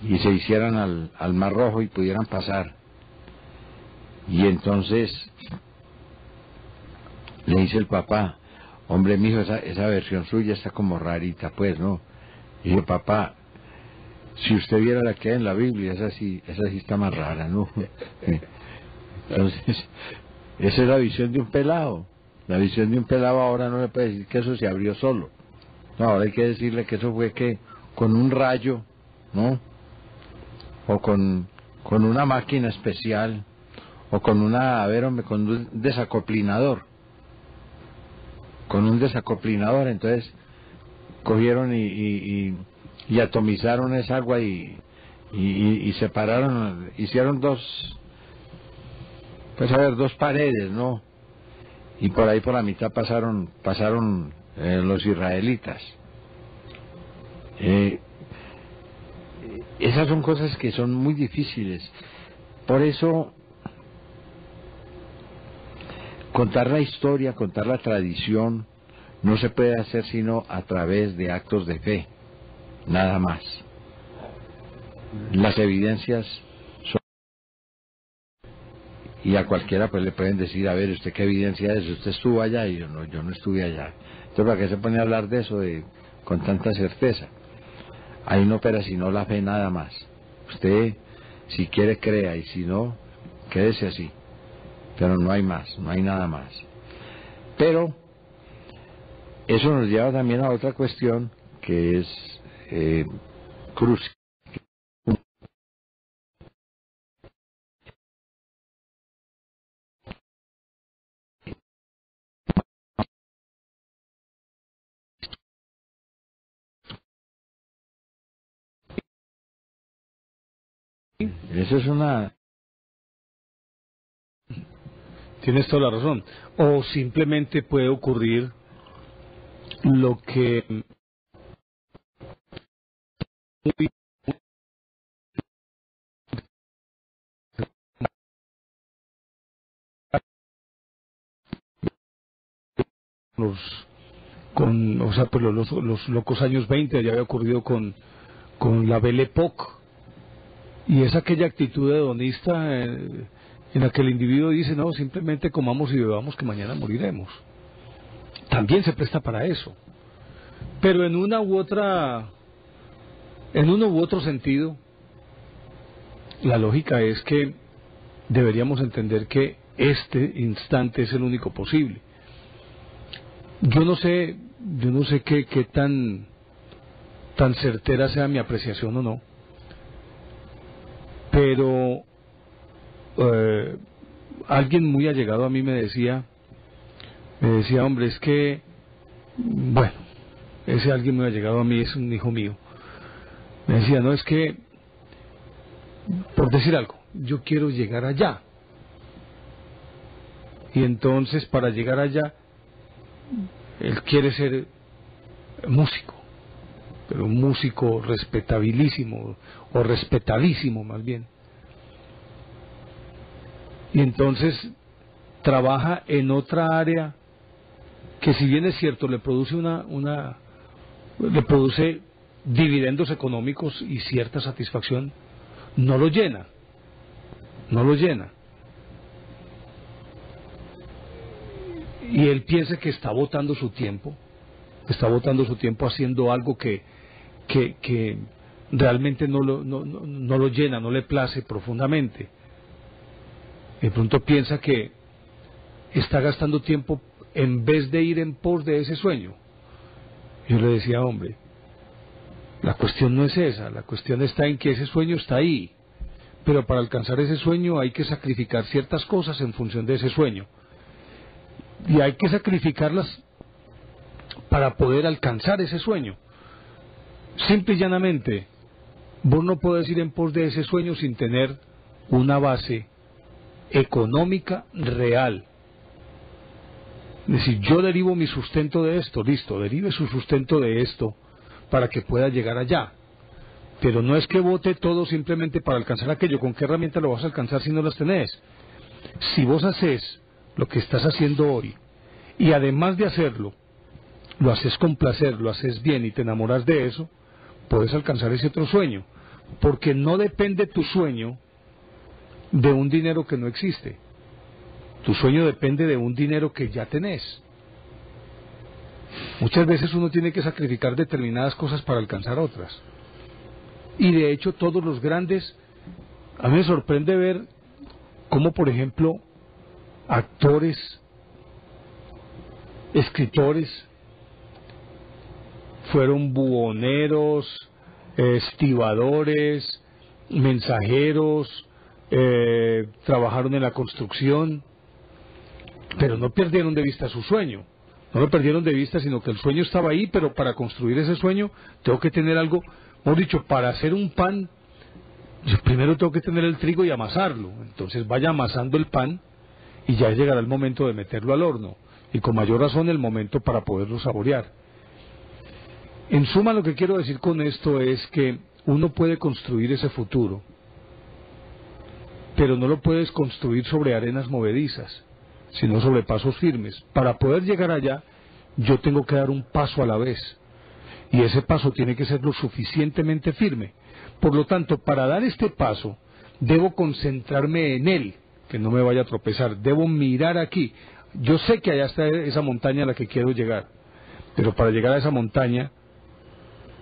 se hicieran al Mar Rojo y pudieran pasar. Y entonces le dice el papá: hombre, mijo, esa versión suya está como rarita, pues, ¿no? Y dice: papá, si usted viera la que hay en la Biblia, esa sí está más rara, ¿no? Entonces, esa es la visión de un pelado. La visión de un pelado ahora no le puede decir que eso se abrió solo. No, ahora hay que decirle que eso fue que con un rayo, ¿no?, o con una máquina especial, o con con un desacoplinador. Entonces cogieron y atomizaron esa agua y separaron, hicieron dos paredes, ¿no? Y por ahí por la mitad pasaron los israelitas. Esas son cosas que son muy difíciles. Por eso contar la historia, contar la tradición, no se puede hacer sino a través de actos de fe, nada más. Las evidencias son... Y a cualquiera pues le pueden decir: a ver, ¿usted qué evidencia es? ¿Usted estuvo allá? Y yo no estuve allá. Entonces, ¿para qué se pone a hablar de eso con tanta certeza? Ahí no opera sino la fe, nada más. Usted Si quiere, crea, y si no, quédese así. Pero no hay más, no hay nada más. Pero eso nos lleva también a otra cuestión, que es crucial. Eso es una... Tienes toda la razón. O simplemente puede ocurrir lo que o sea, pues los locos años 20 ya había ocurrido con la Belle Époque, y es aquella actitud hedonista en la que el individuo dice, no, simplemente comamos y bebamos que mañana moriremos. También se presta para eso, pero en uno u otro sentido, la lógica es que deberíamos entender que este instante es el único posible. Yo no sé qué tan certera sea mi apreciación o no, pero alguien muy allegado a mí me decía, hombre, es que, bueno, ese alguien muy allegado a mí es un hijo mío, me decía, no, es que, por decir algo, yo quiero llegar allá, y entonces para llegar allá él quiere ser músico, pero un músico respetabilísimo, o respetadísimo más bien, y entonces trabaja en otra área que, si bien es cierto, le produce le produce dividendos económicos y cierta satisfacción, no lo llena. Y él piensa que está botando su tiempo haciendo algo que realmente no lo llena, no le place profundamente. De pronto piensa que está gastando tiempo en vez de ir en pos de ese sueño. Yo le decía, hombre, la cuestión no es esa, la cuestión está en que ese sueño está ahí, pero para alcanzar ese sueño hay que sacrificar ciertas cosas en función de ese sueño, y hay que sacrificarlas para poder alcanzar ese sueño. Simple y llanamente, vos no podés ir en pos de ese sueño sin tener una base económica real. Es decir, yo derivo mi sustento de esto, listo, derive su sustento de esto para que pueda llegar allá, pero no es que bote todo simplemente para alcanzar aquello. ¿Con qué herramienta lo vas a alcanzar si no las tenés? Si vos haces lo que estás haciendo hoy, y además de hacerlo, lo haces con placer, lo haces bien y te enamoras de eso, puedes alcanzar ese otro sueño, porque no depende tu sueño de un dinero que no existe. Tu sueño depende de un dinero que ya tenés. Muchas veces uno tiene que sacrificar determinadas cosas para alcanzar otras. Y de hecho todos los grandes, a mí me sorprende ver cómo, por ejemplo, actores, escritores, fueron buhoneros, estibadores, mensajeros, trabajaron en la construcción, pero no perdieron de vista su sueño. No lo perdieron de vista, sino que el sueño estaba ahí, pero para construir ese sueño tengo que tener algo. Hemos dicho, para hacer un pan, yo primero tengo que tener el trigo y amasarlo. Entonces vaya amasando el pan y ya llegará el momento de meterlo al horno, y con mayor razón el momento para poderlo saborear. En suma, lo que quiero decir con esto es que uno puede construir ese futuro, pero no lo puedes construir sobre arenas movedizas, sino sobre pasos firmes. Para poder llegar allá, yo tengo que dar un paso a la vez, y ese paso tiene que ser lo suficientemente firme. Por lo tanto, para dar este paso, debo concentrarme en él, que no me vaya a tropezar. Debo mirar aquí. Yo sé que allá está esa montaña a la que quiero llegar, pero para llegar a esa montaña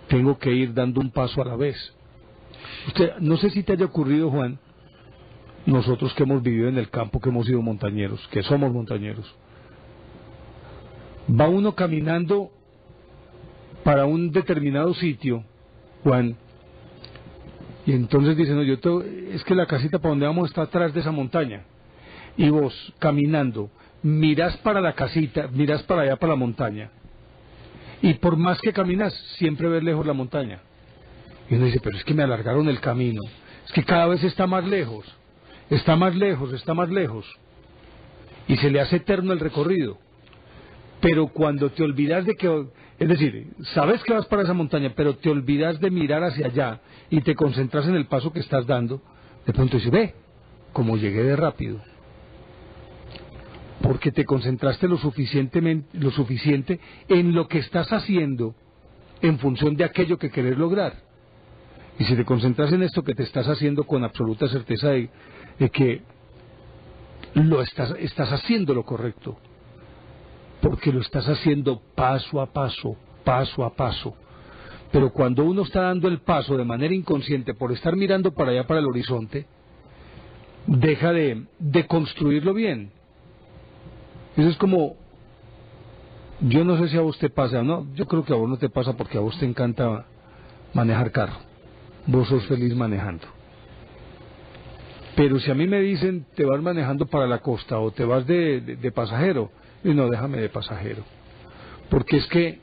tengo que ir dando un paso a la vez. Usted, no sé si te haya ocurrido, Juan, nosotros que hemos vivido en el campo, que hemos sido montañeros, que somos montañeros, va uno caminando para un determinado sitio, Juan, y entonces dice, no, es que la casita para donde vamos está atrás de esa montaña, y vos caminando, mirás para la casita, mirás para allá, para la montaña, y por más que caminas, siempre ves lejos la montaña, y uno dice, pero es que me alargaron el camino, es que cada vez está más lejos, está más lejos, está más lejos, y se le hace eterno el recorrido. Pero cuando te olvidas de que, es decir, sabes que vas para esa montaña, pero te olvidas de mirar hacia allá y te concentras en el paso que estás dando, de pronto dices, ve, como llegué de rápido. Porque te concentraste lo suficiente en lo que estás haciendo en función de aquello que querés lograr. Y si te concentras en esto que te estás haciendo con absoluta certeza de que estás haciendo lo correcto, porque lo estás haciendo paso a paso, paso a paso. Pero cuando uno está dando el paso de manera inconsciente por estar mirando para allá, para el horizonte, deja de construirlo bien. Eso es como, yo no sé si a vos te pasa, no, yo creo que a vos no te pasa porque a vos te encanta manejar carro, vos sos feliz manejando. Pero si a mí me dicen, te vas manejando para la costa o te vas de pasajero, y no, déjame de pasajero, porque es que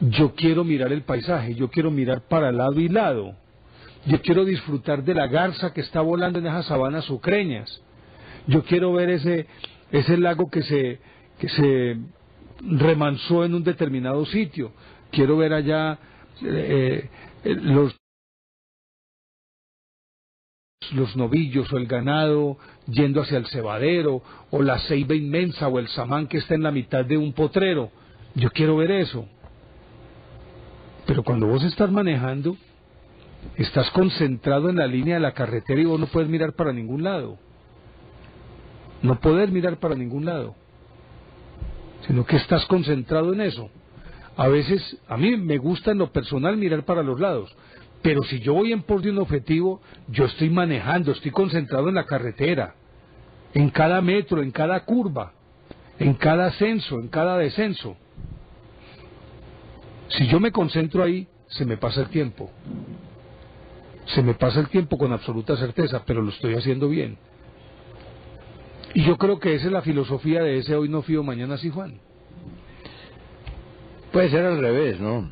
yo quiero mirar el paisaje, yo quiero mirar para lado y lado, yo quiero disfrutar de la garza que está volando en esas sabanas sucreñas, yo quiero ver ese lago que se remansó en un determinado sitio, quiero ver allá los novillos o el ganado yendo hacia el cebadero, o la ceiba inmensa o el samán que está en la mitad de un potrero. Yo quiero ver eso. Pero cuando vos estás manejando, estás concentrado en la línea de la carretera y vos no puedes mirar para ningún lado. No puedes mirar para ningún lado, sino que estás concentrado en eso. A veces, a mí me gusta en lo personal mirar para los lados, pero si yo voy en pos de un objetivo, yo estoy manejando, estoy concentrado en la carretera, en cada metro, en cada curva, en cada ascenso, en cada descenso. Si yo me concentro ahí, se me pasa el tiempo. Se me pasa el tiempo con absoluta certeza, pero lo estoy haciendo bien. Y yo creo que esa es la filosofía de ese hoy no fío, mañana sí, Juan. Puede ser al revés, ¿no?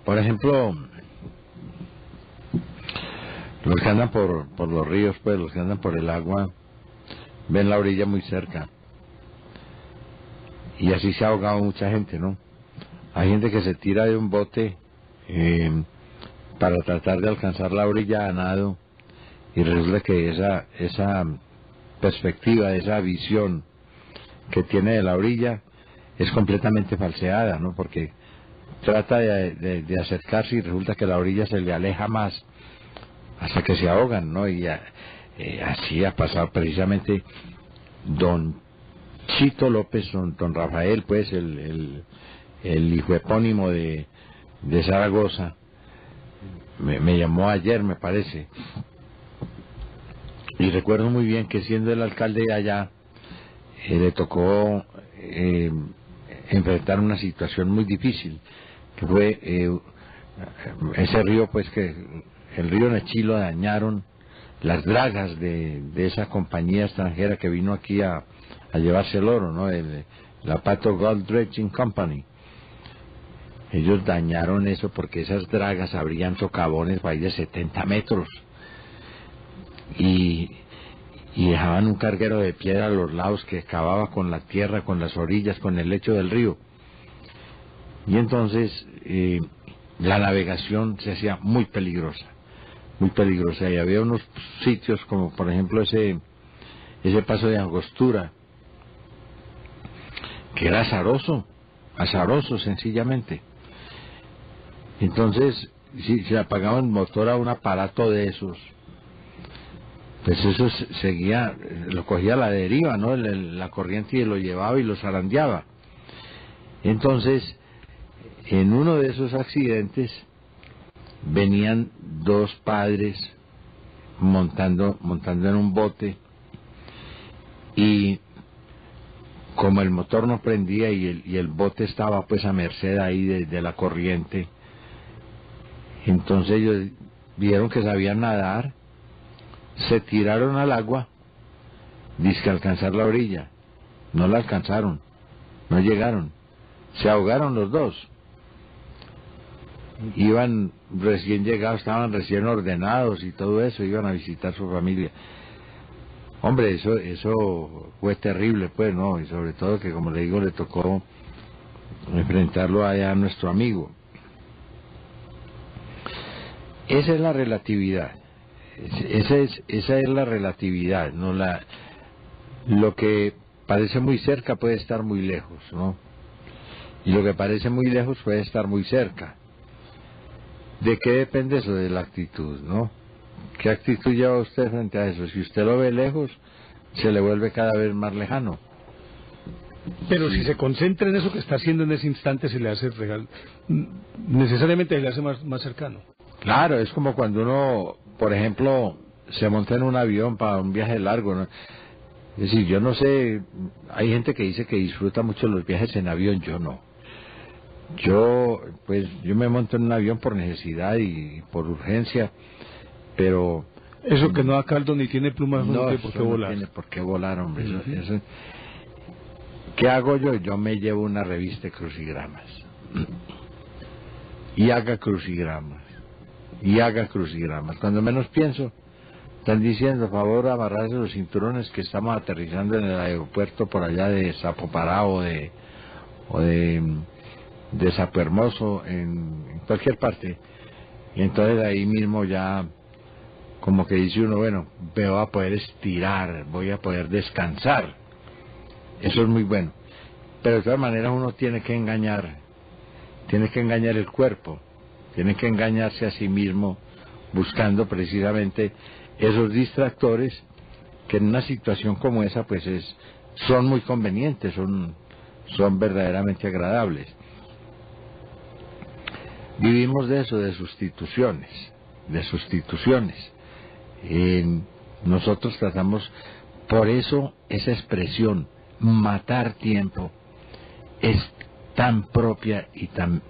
Por ejemplo, los que andan por los ríos, pues los que andan por el agua, ven la orilla muy cerca. Y así se ha ahogado mucha gente, ¿no? Hay gente que se tira de un bote para tratar de alcanzar la orilla a nado, y resulta que esa perspectiva, esa visión que tiene de la orilla es completamente falseada, ¿no? Porque trata de acercarse y resulta que la orilla se le aleja más hasta que se ahogan, ¿no? Y así ha pasado precisamente don Chito López, don Rafael, pues el hijo epónimo de Zaragoza, me llamó ayer, me parece, y recuerdo muy bien que siendo el alcalde de allá, le tocó enfrentar una situación muy difícil, que fue ese río, pues que el río Nechí lo dañaron las dragas de esa compañía extranjera que vino aquí a llevarse el oro, ¿no? La Pato Gold Dredging Company. Ellos dañaron eso porque esas dragas abrían socavones para ir de 70 metros y dejaban un carguero de piedra a los lados que acababa con la tierra, con las orillas, con el lecho del río. Y entonces la navegación se hacía muy peligrosa, y había unos sitios como por ejemplo ese paso de Angostura, que era azaroso sencillamente. Entonces, si se apagaba el motor a un aparato de esos, pues eso seguía, lo cogía a la deriva, ¿no? La corriente, y lo llevaba y lo zarandeaba. Entonces, en uno de esos accidentes venían dos padres montando en un bote, y como el motor no prendía y el bote estaba pues a merced ahí de la corriente, entonces ellos vieron que sabían nadar, se tiraron al agua, dizque alcanzar la orilla, no la alcanzaron, no llegaron, se ahogaron los dos. Iban recién llegados, estaban recién ordenados y todo eso, iban a visitar su familia. Hombre, eso fue terrible, pues, ¿no? Y sobre todo que, como le digo, le tocó enfrentarlo allá a nuestro amigo. Esa es la relatividad. Esa es la relatividad, ¿no? Lo que parece muy cerca puede estar muy lejos, ¿no? Y lo que parece muy lejos puede estar muy cerca. ¿De qué depende eso? De la actitud, ¿no? ¿Qué actitud lleva usted frente a eso? Si usted lo ve lejos, se le vuelve cada vez más lejano. Pero si se concentra en eso que está haciendo en ese instante, se le hace necesariamente se le hace más cercano. Claro, es como cuando uno, por ejemplo, se monta en un avión para un viaje largo, ¿no? Es decir, yo no sé, hay gente que dice que disfruta mucho los viajes en avión, yo no. Yo me monto en un avión por necesidad y por urgencia, pero... Eso que no da caldo ni tiene plumas, no tiene por qué volar. No tiene por qué volar, hombre. ¿Qué hago yo? Yo me llevo una revista de crucigramas. Y haga crucigramas. Cuando menos pienso, están diciendo, por favor, amarrarse los cinturones que estamos aterrizando en el aeropuerto por allá de Zapopará o de Sapo Hermoso, en cualquier parte. Y entonces ahí mismo ya como que dice uno, bueno, me voy a poder estirar, voy a poder descansar. Eso es muy bueno. Pero de todas maneras uno tiene que engañar el cuerpo, tiene que engañarse a sí mismo, buscando precisamente esos distractores que en una situación como esa pues son muy convenientes, son verdaderamente agradables. Vivimos de eso, de sustituciones. Nosotros tratamos, por eso esa expresión, matar tiempo, es tan propia y tan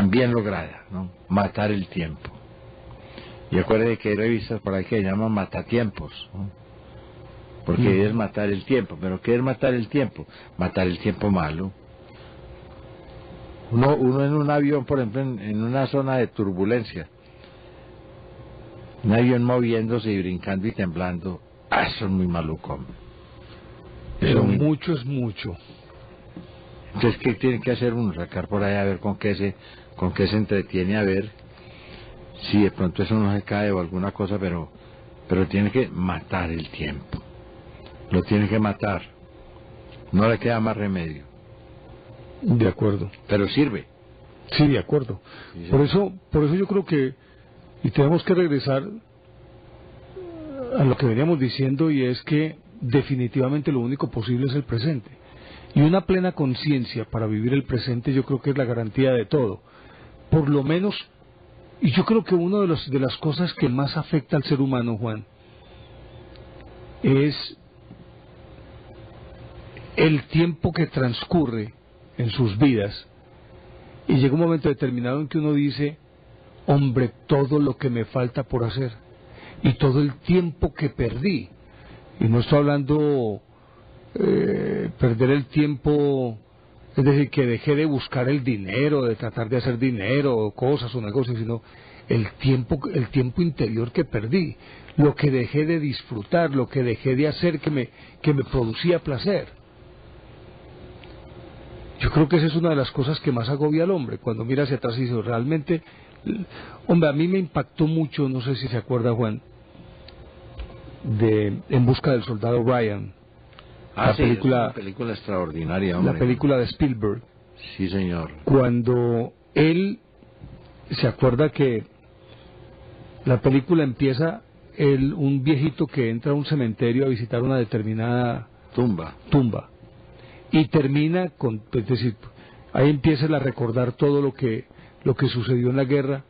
bien lograda, ¿no? Matar el tiempo. Y acuérdate que hay revistas por ahí que llaman matatiempos, ¿no? Porque es matar el tiempo. ¿Pero qué es matar el tiempo? Matar el tiempo malo. Uno en un avión, por ejemplo, en una zona de turbulencia, un avión moviéndose y brincando y temblando, eso es muy maluco. Pero mucho es mucho. Entonces, ¿qué tiene que hacer uno? Sacar por ahí a ver con qué se entretiene, a ver si de pronto eso no se cae o alguna cosa, pero tiene que matar el tiempo. Lo tiene que matar. No le queda más remedio. De acuerdo. Pero sirve. Sí, de acuerdo. Sí, sí. Por eso yo creo que y tenemos que regresar a lo que veníamos diciendo, y es que definitivamente lo único posible es el presente. Y una plena conciencia para vivir el presente yo creo que es la garantía de todo. Por lo menos, y yo creo que una de las cosas que más afecta al ser humano, Juan, es el tiempo que transcurre en sus vidas, y llega un momento determinado en que uno dice, hombre, todo lo que me falta por hacer y todo el tiempo que perdí. Y no estoy hablando perder el tiempo, es decir, que dejé de buscar el dinero, de tratar de hacer dinero o cosas o negocios, sino el tiempo interior que perdí, lo que dejé de disfrutar, lo que dejé de hacer que me producía placer. Yo creo que esa es una de las cosas que más agobia al hombre, cuando mira hacia atrás y dice, realmente, hombre, a mí me impactó mucho, no sé si se acuerda, Juan, de En busca del soldado Ryan. La película, es una película extraordinaria, hombre. La película de Spielberg. Sí, señor. Cuando él se acuerda que la película empieza, un viejito que entra a un cementerio a visitar una determinada tumba. Y termina con, es decir, ahí empieza a recordar todo lo que sucedió en la guerra,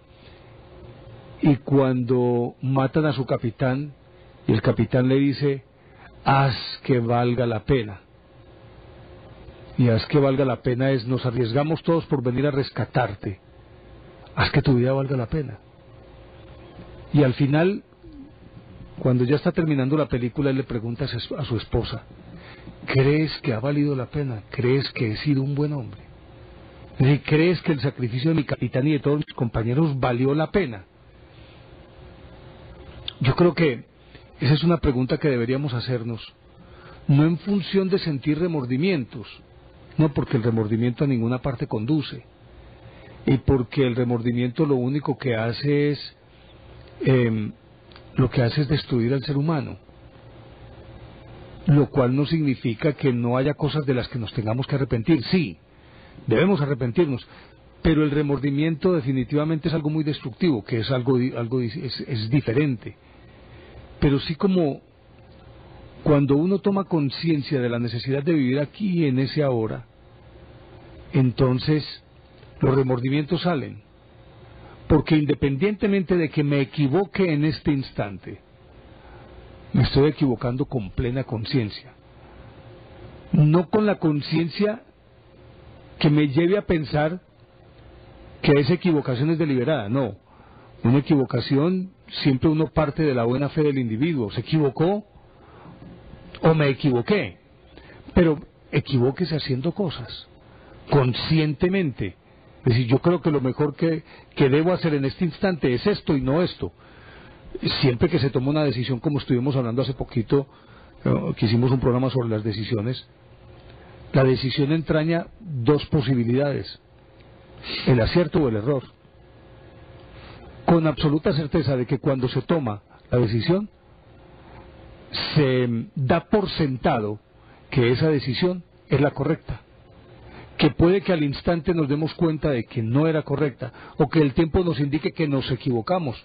y cuando matan a su capitán, y el capitán le dice, haz que valga la pena. Y haz que valga la pena es, nos arriesgamos todos por venir a rescatarte. Haz que tu vida valga la pena. Y al final, cuando ya está terminando la película, él le pregunta a su esposa, ¿crees que ha valido la pena? ¿Crees que he sido un buen hombre? Es decir, ¿crees que el sacrificio de mi capitán y de todos mis compañeros valió la pena? Yo creo que esa es una pregunta que deberíamos hacernos, no en función de sentir remordimientos, no, porque el remordimiento a ninguna parte conduce, y porque el remordimiento lo único que hace es destruir al ser humano, lo cual no significa que no haya cosas de las que nos tengamos que arrepentir. Sí, debemos arrepentirnos, pero el remordimiento definitivamente es algo muy destructivo, que es es diferente. Pero sí, como cuando uno toma conciencia de la necesidad de vivir aquí en ese ahora, entonces los remordimientos salen, porque independientemente de que me equivoque en este instante, me estoy equivocando con plena conciencia, no con la conciencia que me lleve a pensar que esa equivocación es deliberada. No, una equivocación, siempre uno parte de la buena fe del individuo. ¿Se equivocó o me equivoqué? Pero equivóquese haciendo cosas conscientemente. Es decir, yo creo que lo mejor que debo hacer en este instante es esto y no esto. Siempre que se toma una decisión, como estuvimos hablando hace poquito, que hicimos un programa sobre las decisiones, la decisión entraña dos posibilidades: el acierto o el error. Con absoluta certeza de que cuando se toma la decisión, se da por sentado que esa decisión es la correcta, que puede que al instante nos demos cuenta de que no era correcta, o que el tiempo nos indique que nos equivocamos,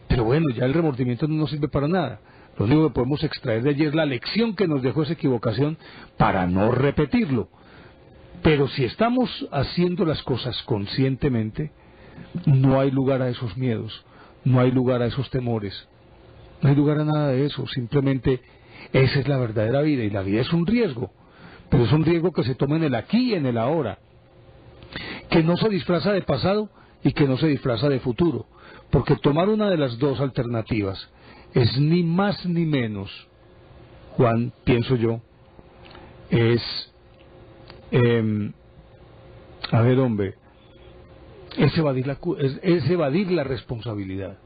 pero bueno, ya el remordimiento no nos sirve para nada. Lo único que podemos extraer de allí es la lección que nos dejó esa equivocación para no repetirlo. Pero si estamos haciendo las cosas conscientemente, no hay lugar a esos miedos, no hay lugar a esos temores, no hay lugar a nada de eso. Simplemente esa es la verdadera vida, y la vida es un riesgo, pero es un riesgo que se toma en el aquí y en el ahora, que no se disfraza de pasado y que no se disfraza de futuro, porque tomar una de las dos alternativas es ni más ni menos, Juan, pienso yo, es a ver, hombre, es evadir la responsabilidad.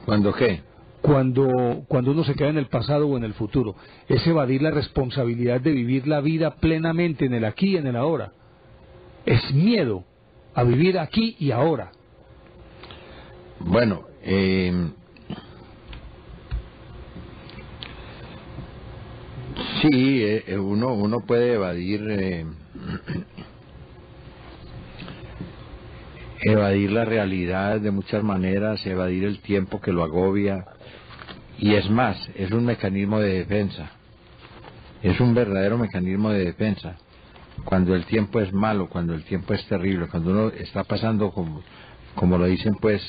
¿Cuándo qué? Cuando uno se queda en el pasado o en el futuro, es evadir la responsabilidad de vivir la vida plenamente en el aquí y en el ahora. Es miedo a vivir aquí y ahora. Bueno, sí, uno puede evadir la realidad de muchas maneras, evadir el tiempo que lo agobia, y es más, es un mecanismo de defensa, es un verdadero mecanismo de defensa. Cuando el tiempo es malo, cuando el tiempo es terrible, cuando uno está pasando, como lo dicen pues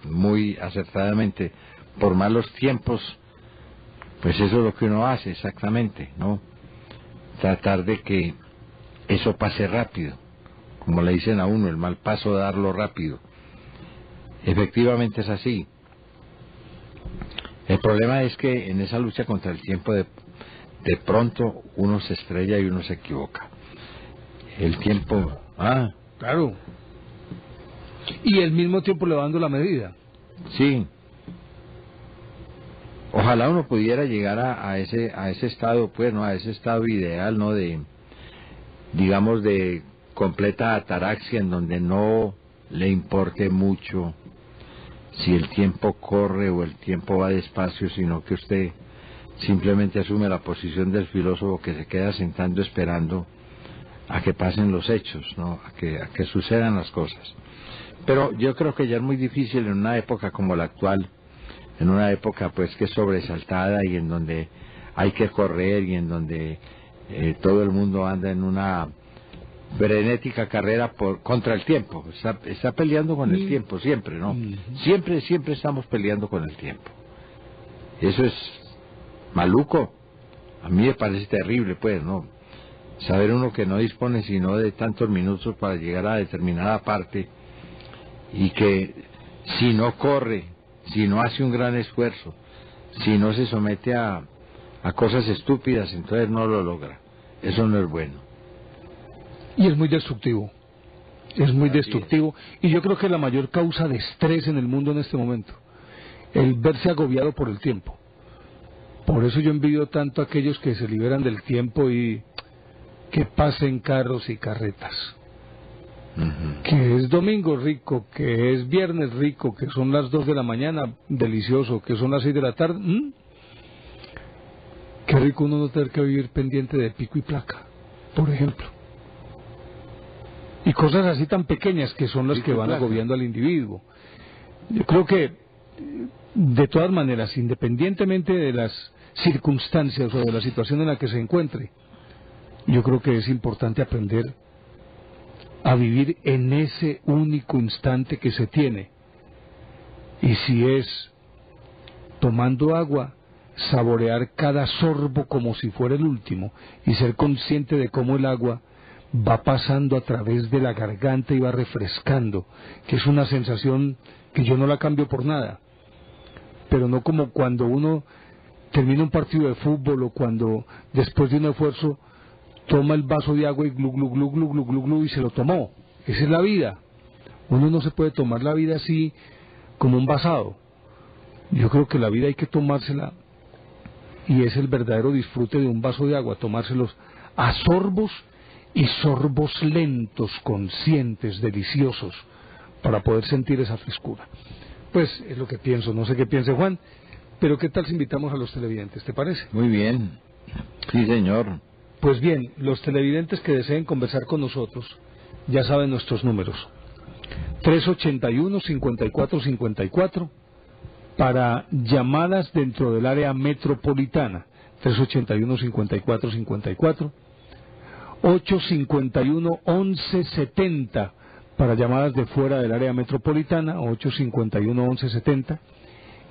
muy acertadamente, por malos tiempos, pues eso es lo que uno hace exactamente, ¿no? Tratar de que eso pase rápido, como le dicen a uno, el mal paso, darlo rápido. Efectivamente es así. El problema es que en esa lucha contra el tiempo de pronto uno se estrella y uno se equivoca. El tiempo... Claro. Y al mismo tiempo le va dando la medida. Sí. Ojalá uno pudiera llegar a ese estado, pues, ¿no? A ese estado ideal, ¿no? De, digamos, de completa ataraxia, en donde no le importe mucho si el tiempo corre o el tiempo va despacio, sino que usted simplemente asume la posición del filósofo que se queda sentando esperando a que pasen los hechos, ¿no? A que sucedan las cosas. Pero yo creo que ya es muy difícil en una época como la actual, en una época pues que es sobresaltada y en donde hay que correr y en donde todo el mundo anda en una frenética carrera contra el tiempo. Está peleando con el tiempo siempre, ¿no? Siempre estamos peleando con el tiempo. Eso es maluco. A mí me parece terrible, pues, ¿no? Saber uno que no dispone sino de tantos minutos para llegar a determinada parte, y que si no corre, si no hace un gran esfuerzo, si no se somete a cosas estúpidas, entonces no lo logra. Eso no es bueno. Y es muy destructivo. Es muy destructivo. Y yo creo que es la mayor causa de estrés en el mundo en este momento, el verse agobiado por el tiempo. Por eso yo envidio tanto a aquellos que se liberan del tiempo y que pasen carros y carretas. Que es domingo rico, que es viernes rico, que son las 2 de la mañana delicioso, que son las 6 de la tarde. Qué rico uno no tener que vivir pendiente de pico y placa, por ejemplo. Y cosas así tan pequeñas que son las que van agobiando al individuo. Yo creo que, de todas maneras, independientemente de las circunstancias o de la situación en la que se encuentre, yo creo que es importante aprender a vivir en ese único instante que se tiene. Y si es tomando agua, saborear cada sorbo como si fuera el último y ser consciente de cómo el agua va pasando a través de la garganta y va refrescando, que es una sensación que yo no la cambio por nada. Pero no como cuando uno termina un partido de fútbol o cuando después de un esfuerzo toma el vaso de agua y glu glu glu glu glu glu glu y se lo tomó. Esa es la vida. Uno no se puede tomar la vida así como un vasado. Yo creo que la vida hay que tomársela, y es el verdadero disfrute de un vaso de agua, tomárselos a sorbos, y sorbos lentos, conscientes, deliciosos, para poder sentir esa frescura. Pues es lo que pienso, no sé qué piense Juan, pero ¿qué tal si invitamos a los televidentes? ¿Te parece? Muy bien, sí señor. Pues bien, los televidentes que deseen conversar con nosotros, ya saben nuestros números. 381-5454 para llamadas dentro del área metropolitana, 381-5454, 851-1170 para llamadas de fuera del área metropolitana, 851-1170,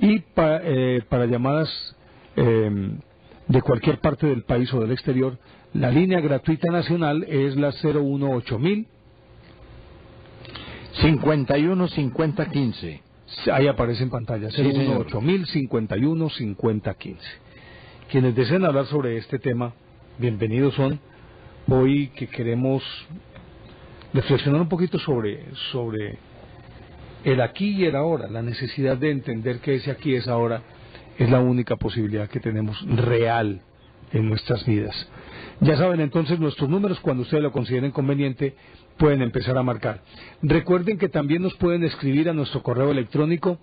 y para llamadas de cualquier parte del país o del exterior, la línea gratuita nacional es la 018.000 51-50-15. Ahí aparece en pantalla, 018.000 51-50-15. Quienes deseen hablar sobre este tema, bienvenidos son. Hoy que queremos reflexionar un poquito sobre el aquí y el ahora, la necesidad de entender que ese aquí y ese ahora es la única posibilidad que tenemos real en nuestras vidas. Ya saben entonces nuestros números, cuando ustedes lo consideren conveniente pueden empezar a marcar. Recuerden que también nos pueden escribir a nuestro correo electrónico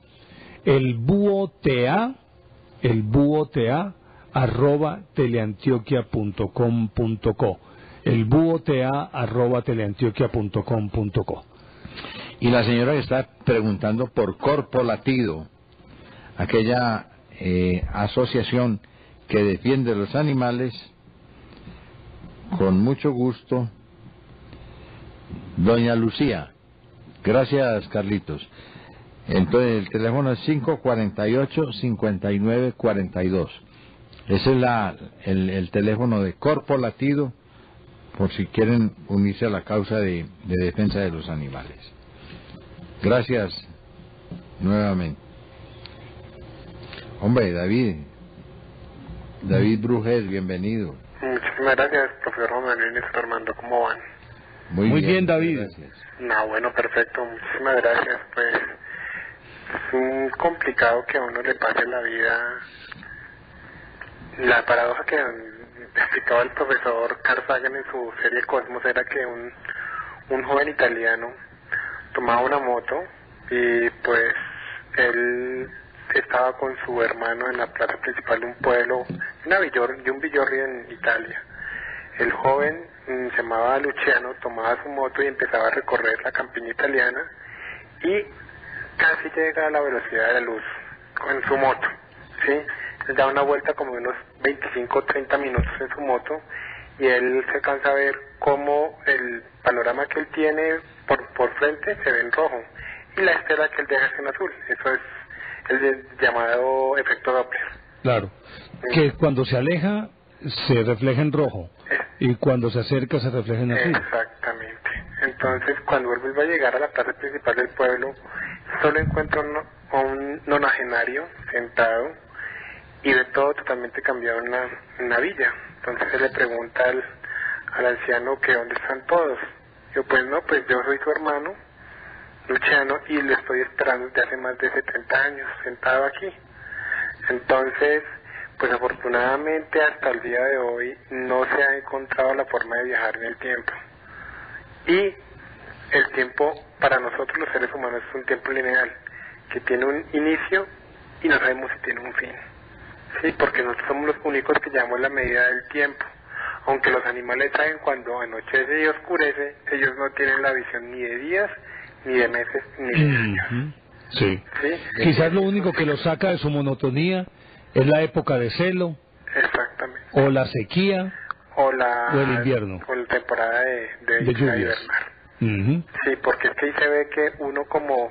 elbuota@teleantioquia.com.co, elbuota@teleantioquia.com.co. Y la señora que está preguntando por Corpo Latido, aquella asociación que defiende los animales, con mucho gusto, doña Lucía. Gracias, Carlitos. Entonces el teléfono es 548-5942. Ese es el teléfono de Corpo Latido, por si quieren unirse a la causa de defensa de los animales. Gracias nuevamente. Hombre, David Brujes, bienvenido. Muchísimas gracias, profesor Román y Néstor Armando, ¿cómo van? Muy bien, David. Gracias. No, bueno, perfecto, muchísimas gracias. Pues es un complicado que a uno le pase la vida. La paradoja que explicaba el profesor Carl Sagan en su serie Cosmos era que un joven italiano tomaba una moto y pues él estaba con su hermano en la plaza principal de un pueblo, de un villorri en Italia. El joven se llamaba Luciano, tomaba su moto y empezaba a recorrer la campiña italiana y casi llega a la velocidad de la luz con su moto, ¿sí? Da una vuelta como de unos 25 o 30 minutos en su moto y él se alcanza a ver cómo el panorama que él tiene por frente se ve en rojo y la estela que él deja es en azul. Eso es el llamado efecto Doppler. Claro, que cuando se aleja se refleja en rojo y cuando se acerca se refleja en azul. Exactamente. Entonces, cuando él vuelve a llegar a la plaza principal del pueblo, solo encuentra a un nonagenario sentado y ve todo totalmente cambiado en la villa. Entonces él le pregunta al anciano que dónde están todos. Yo, pues no, pues yo soy su hermano, Luciano, y le estoy esperando desde hace más de 70 años, sentado aquí. Entonces, pues afortunadamente hasta el día de hoy no se ha encontrado la forma de viajar en el tiempo. Y el tiempo para nosotros los seres humanos es un tiempo lineal, que tiene un inicio y no sabemos si tiene un fin. Sí, porque nosotros somos los únicos que llevamos la medida del tiempo. Aunque los animales saben cuando anochece y oscurece, ellos no tienen la visión ni de días, ni de meses, ni de años. Sí. ¿Sí? Quizás lo único que los saca de su monotonía es la época de celo, Exactamente. o la sequía, o el invierno, o la temporada de lluvias. Sí, porque es que ahí se ve que uno como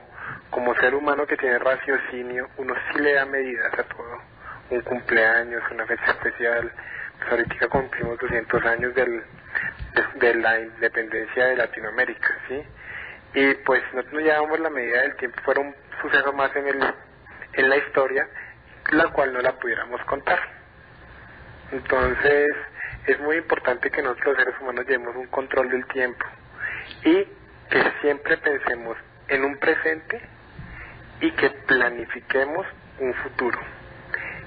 ser humano que tiene raciocinio, uno sí le da medidas a todo. Un cumpleaños, una fecha especial. Pues ahorita cumplimos 200 años de la independencia de Latinoamérica, ¿sí? Y pues nosotros no llevamos la medida del tiempo, fuera un suceso más en la historia, la cual no la pudiéramos contar. Entonces es muy importante que nosotros los seres humanos llevemos un control del tiempo y que siempre pensemos en un presente y que planifiquemos un futuro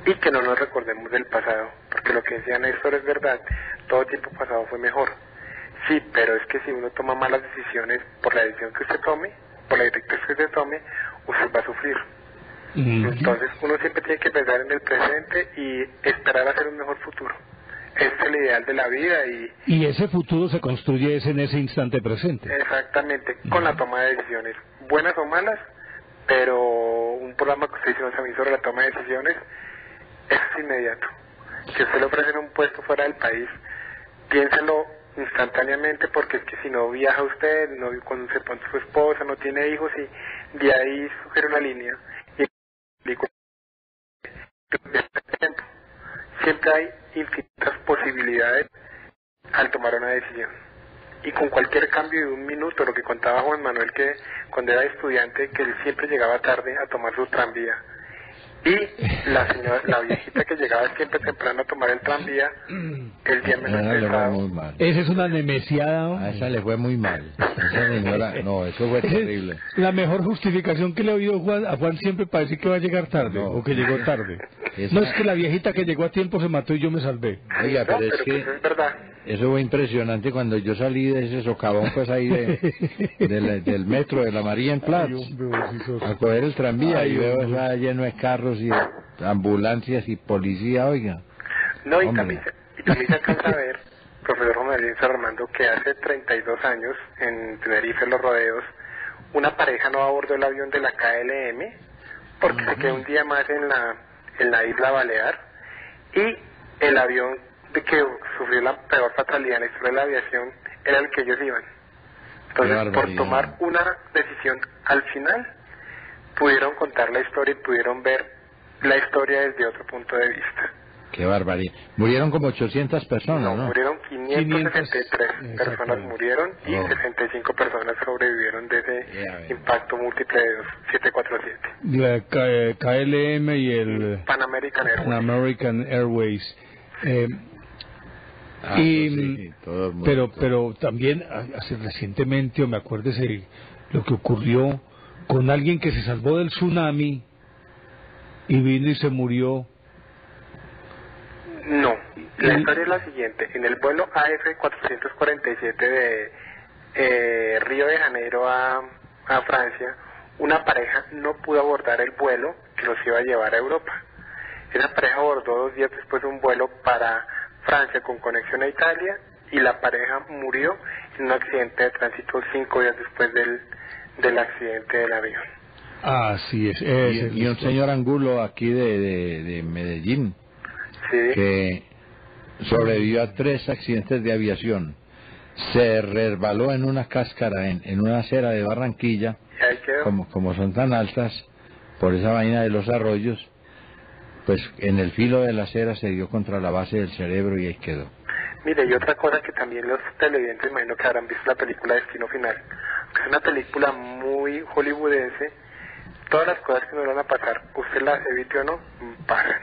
y que no nos recordemos del pasado, porque lo que decía Néstor es verdad, todo tiempo pasado fue mejor. Sí, pero es que si uno toma malas decisiones, por la decisión que usted tome, por la directriz que usted tome, usted va a sufrir. Entonces uno siempre tiene que pensar en el presente y esperar a hacer un mejor futuro. Este es el ideal de la vida y ese futuro se construye en ese instante presente. Exactamente, con la toma de decisiones, buenas o malas, pero un programa que usted hizo también sobre la toma de decisiones, eso es inmediato. Si usted le ofrecen un puesto fuera del país, piénselo instantáneamente, porque es que si no viaja usted, no conoce a su esposa, no tiene hijos, y de ahí sugiere una línea y siempre hay infinitas posibilidades al tomar una decisión, y con cualquier cambio de un minuto, lo que contaba Juan Manuel, que cuando era estudiante, que él siempre llegaba tarde a tomar su tranvía, y la viejita que llegaba siempre temprano a tomar el tranvía, el día menos pesado. Esa es una nemesiada. A esa le fue muy mal. Esa señora, no, eso fue terrible. La mejor justificación que le he oído a Juan siempre para decir que va a llegar tarde, o que llegó tarde. No es que la viejita que llegó a tiempo se mató y yo me salvé. Oiga, pero es que pues es verdad. Eso fue impresionante cuando yo salí de ese socavón, pues ahí del metro de la María en Platz, a coger el tranvía, y veo eso lleno de carros y ambulancias y policía, oiga. No, y también se alcanza a ver, profesor Juan Manuel Armando, que hace 32 años en Tenerife, Los Rodeos, una pareja no abordó el avión de la KLM porque se quedó un día más en la isla Balear, y el avión de que sufrió la peor fatalidad en la historia de la aviación era el que ellos iban. Entonces, por tomar una decisión al final, pudieron contar la historia y pudieron ver la historia desde otro punto de vista. Qué barbaridad. Murieron como 800 personas, ¿no? Murieron 563 personas murieron, y 65 personas sobrevivieron de ese impacto múltiple de 747. La KLM y el Pan American Airways. Sí, pero también hace recientemente, o me acuérdese lo que ocurrió con alguien que se salvó del tsunami y vino y se murió. No, la historia es la siguiente. En el vuelo AF447 de Río de Janeiro a Francia, una pareja no pudo abordar el vuelo que los iba a llevar a Europa. Esa pareja abordó 2 días después de un vuelo para Francia con conexión a Italia, y la pareja murió en un accidente de tránsito 5 días después del accidente del avión. Así es. Y un señor Angulo aquí de Medellín, sí, que sobrevivió a 3 accidentes de aviación. Se resbaló en una cáscara, en una acera de Barranquilla, Y ahí quedó. como son tan altas, por esa vaina de los arroyos, pues en el filo de la acera se dio contra la base del cerebro y ahí quedó. Mire, y otra cosa que también los televidentes imagino que habrán visto la película Destino Final, que es una película muy hollywoodense. Todas las cosas que nos van a pasar, usted las evite o no, pasan.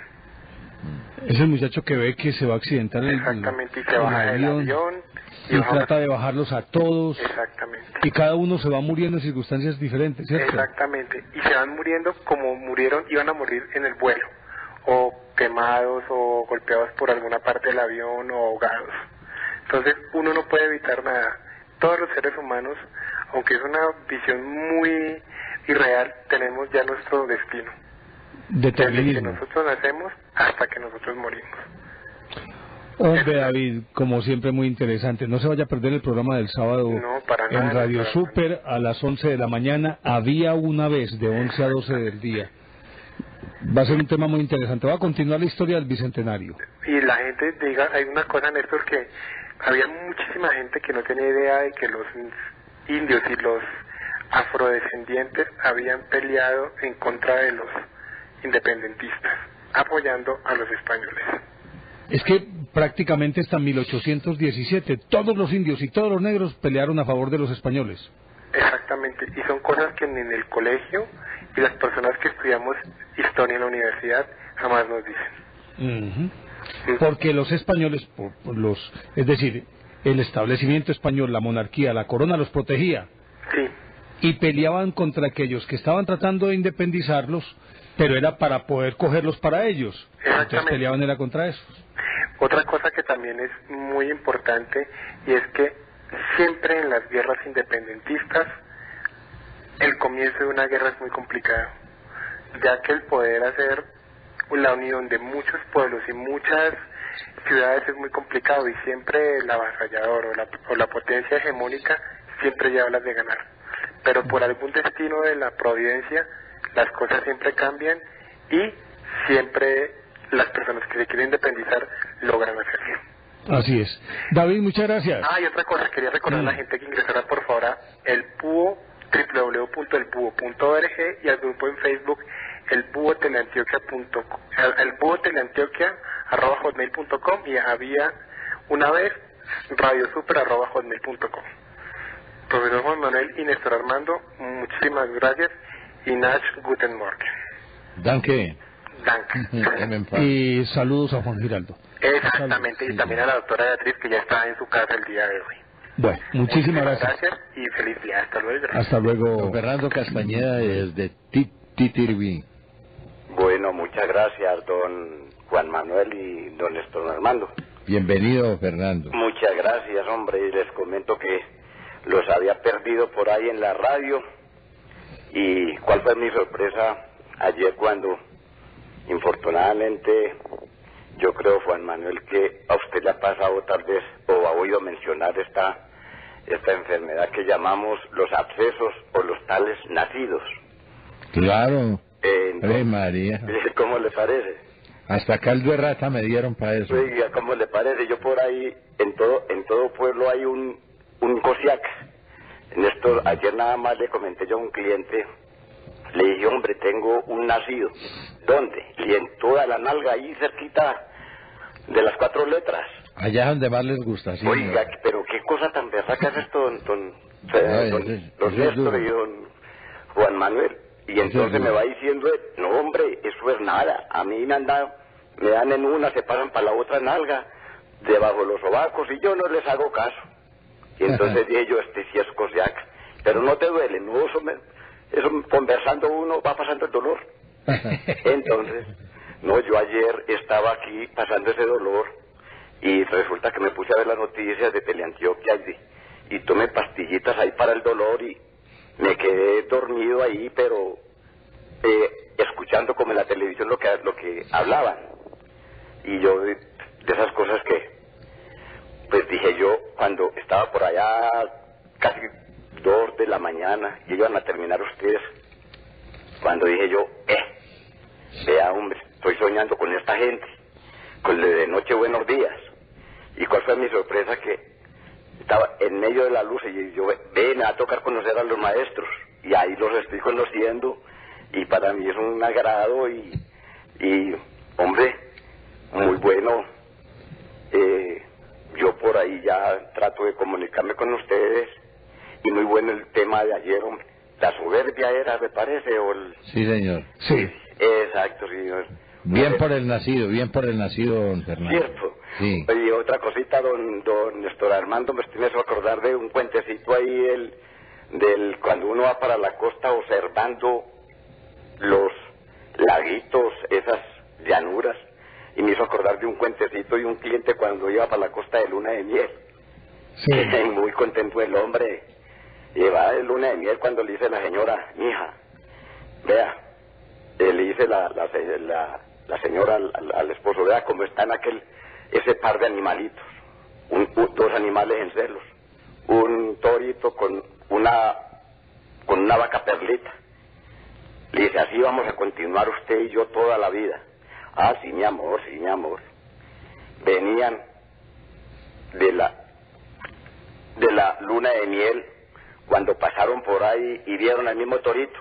Es el muchacho que ve que se va a accidentar Exactamente, y se baja del avión y trata de bajarlos a todos. Exactamente. Y cada uno se va muriendo en circunstancias diferentes, ¿cierto? Exactamente, y se van muriendo como murieron, iban a morir en el vuelo, o quemados, o golpeados por alguna parte del avión, o ahogados. Entonces uno no puede evitar nada. Todos los seres humanos, aunque es una visión muy irreal, tenemos ya nuestro destino. Desde que Determinismo. nosotros nacemos hasta que nosotros morimos. Hombre, David, como siempre, muy interesante. No se vaya a perder el programa del sábado No, para nada, en Radio no, Super a las 11 de la mañana. Había una vez de 11 a 12 del día. Va a ser un tema muy interesante. Va a continuar la historia del Bicentenario. Y la gente diga, hay una cosa, Néstor, que había muchísima gente que no tenía idea de que los indios y los afrodescendientes habían peleado en contra de los independentistas, apoyando a los españoles. Es que prácticamente hasta 1817 todos los indios y todos los negros pelearon a favor de los españoles. Exactamente, y son cosas que ni en el colegio y las personas que estudiamos historia en la universidad jamás nos dicen. Porque los españoles, es decir, el establecimiento español, la monarquía, la corona los protegía. Sí. Y peleaban contra aquellos que estaban tratando de independizarlos, pero era para poder cogerlos para ellos. Entonces peleaban era contra esos. Otra cosa que también es muy importante, y es que siempre en las guerras independentistas el comienzo de una guerra es muy complicado, ya que el poder hacer la unión de muchos pueblos y muchas ciudades es muy complicado, y siempre el avasallador o la potencia hegemónica siempre lleva las de ganar. Pero por algún destino de la providencia las cosas siempre cambian y siempre las personas que se quieren independizar logran hacerlo. Así es. David, muchas gracias. Y otra cosa, quería recordar a la gente que ingresara por favor a el búho, www.elbúho.org, y al grupo en Facebook el búho @hotmail.com, y había una vez radiosuper@hotmail.com. Profesor Juan Manuel y Néstor Armando, muchísimas gracias, y Nach Guten Morgen. Danke. Danke. Y saludos a Juan Giraldo. Exactamente, y también a la doctora Beatriz, que ya está en su casa el día de hoy. Bueno, muchísimas gracias. Gracias y feliz día. Hasta luego. Hasta luego. Don Fernando Castañeda desde Titirbi. Bueno, muchas gracias, don Juan Manuel y don Néstor Armando. Bienvenido, Fernando. Muchas gracias, hombre, y les comento que los había perdido por ahí en la radio. Y cuál fue mi sorpresa ayer cuando, infortunadamente, yo creo, Juan Manuel, que a usted le ha pasado tal vez, o ha oído mencionar esta enfermedad que llamamos los abscesos o los tales nacidos. Claro. Entonces, María. ¿cómo le parece? Hasta caldo de rata me dieron para eso. Oiga, ¿cómo le parece? Yo por ahí, en todo pueblo hay un cosiac. En esto, ayer nada más le comenté yo a un cliente, le dije, hombre, tengo un nacido. ¿Dónde? Y en toda la nalga, ahí cerquita de las 4 letras. Allá donde más les gusta, sí. Oiga, pero qué cosa tan berraca es esto, don Néstor y don Juan Manuel. Y entonces me va diciendo, no hombre, eso es nada. A mí me dan en una, se pasan para la otra nalga, debajo de los sobacos, y yo no les hago caso. Y entonces dije yo, sí es cosiac. Pero no te duele, no, eso conversando uno va pasando el dolor. Entonces, no, yo ayer estaba aquí pasando ese dolor, y resulta que me puse a ver las noticias de Teleantioquia y tomé pastillitas ahí para el dolor, y me quedé dormido ahí, pero escuchando como en la televisión lo que hablaban. Y yo de esas cosas que, pues dije yo, cuando estaba por allá casi 2 de la mañana y iban a terminar ustedes, cuando dije yo, vea hombre, estoy soñando con esta gente, con el de noche buenos días. ¿Y cuál fue mi sorpresa? Que estaba en medio de la luz y yo, me va a tocar conocer a los maestros. Y ahí los estoy conociendo y para mí es un agrado y hombre, muy bueno. Yo por ahí ya trato de comunicarme con ustedes y muy bueno el tema de ayer, hombre. La soberbia era, me parece, o el... Sí, señor. Sí. Exacto, señor. Bien por el nacido, don Fernando. Cierto. Sí. Y otra cosita, don Néstor Armando, me estoy haciendo acordar de un cuentecito ahí del cuando uno va para la costa observando los laguitos, esas llanuras, y me hizo acordar de un cuentecito de un cliente cuando iba para la costa de luna de miel. Sí. Muy contento el hombre. Lleva de luna de miel cuando le dice la señora, mija, vea, le dice la señora al esposo, vea cómo están ese par de animalitos, dos animales en celos, un torito con una vaca perlita. Le dice, así vamos a continuar usted y yo toda la vida. Ah, sí, mi amor, sí, mi amor. Venían de la luna de miel cuando pasaron por ahí y vieron al mismo torito.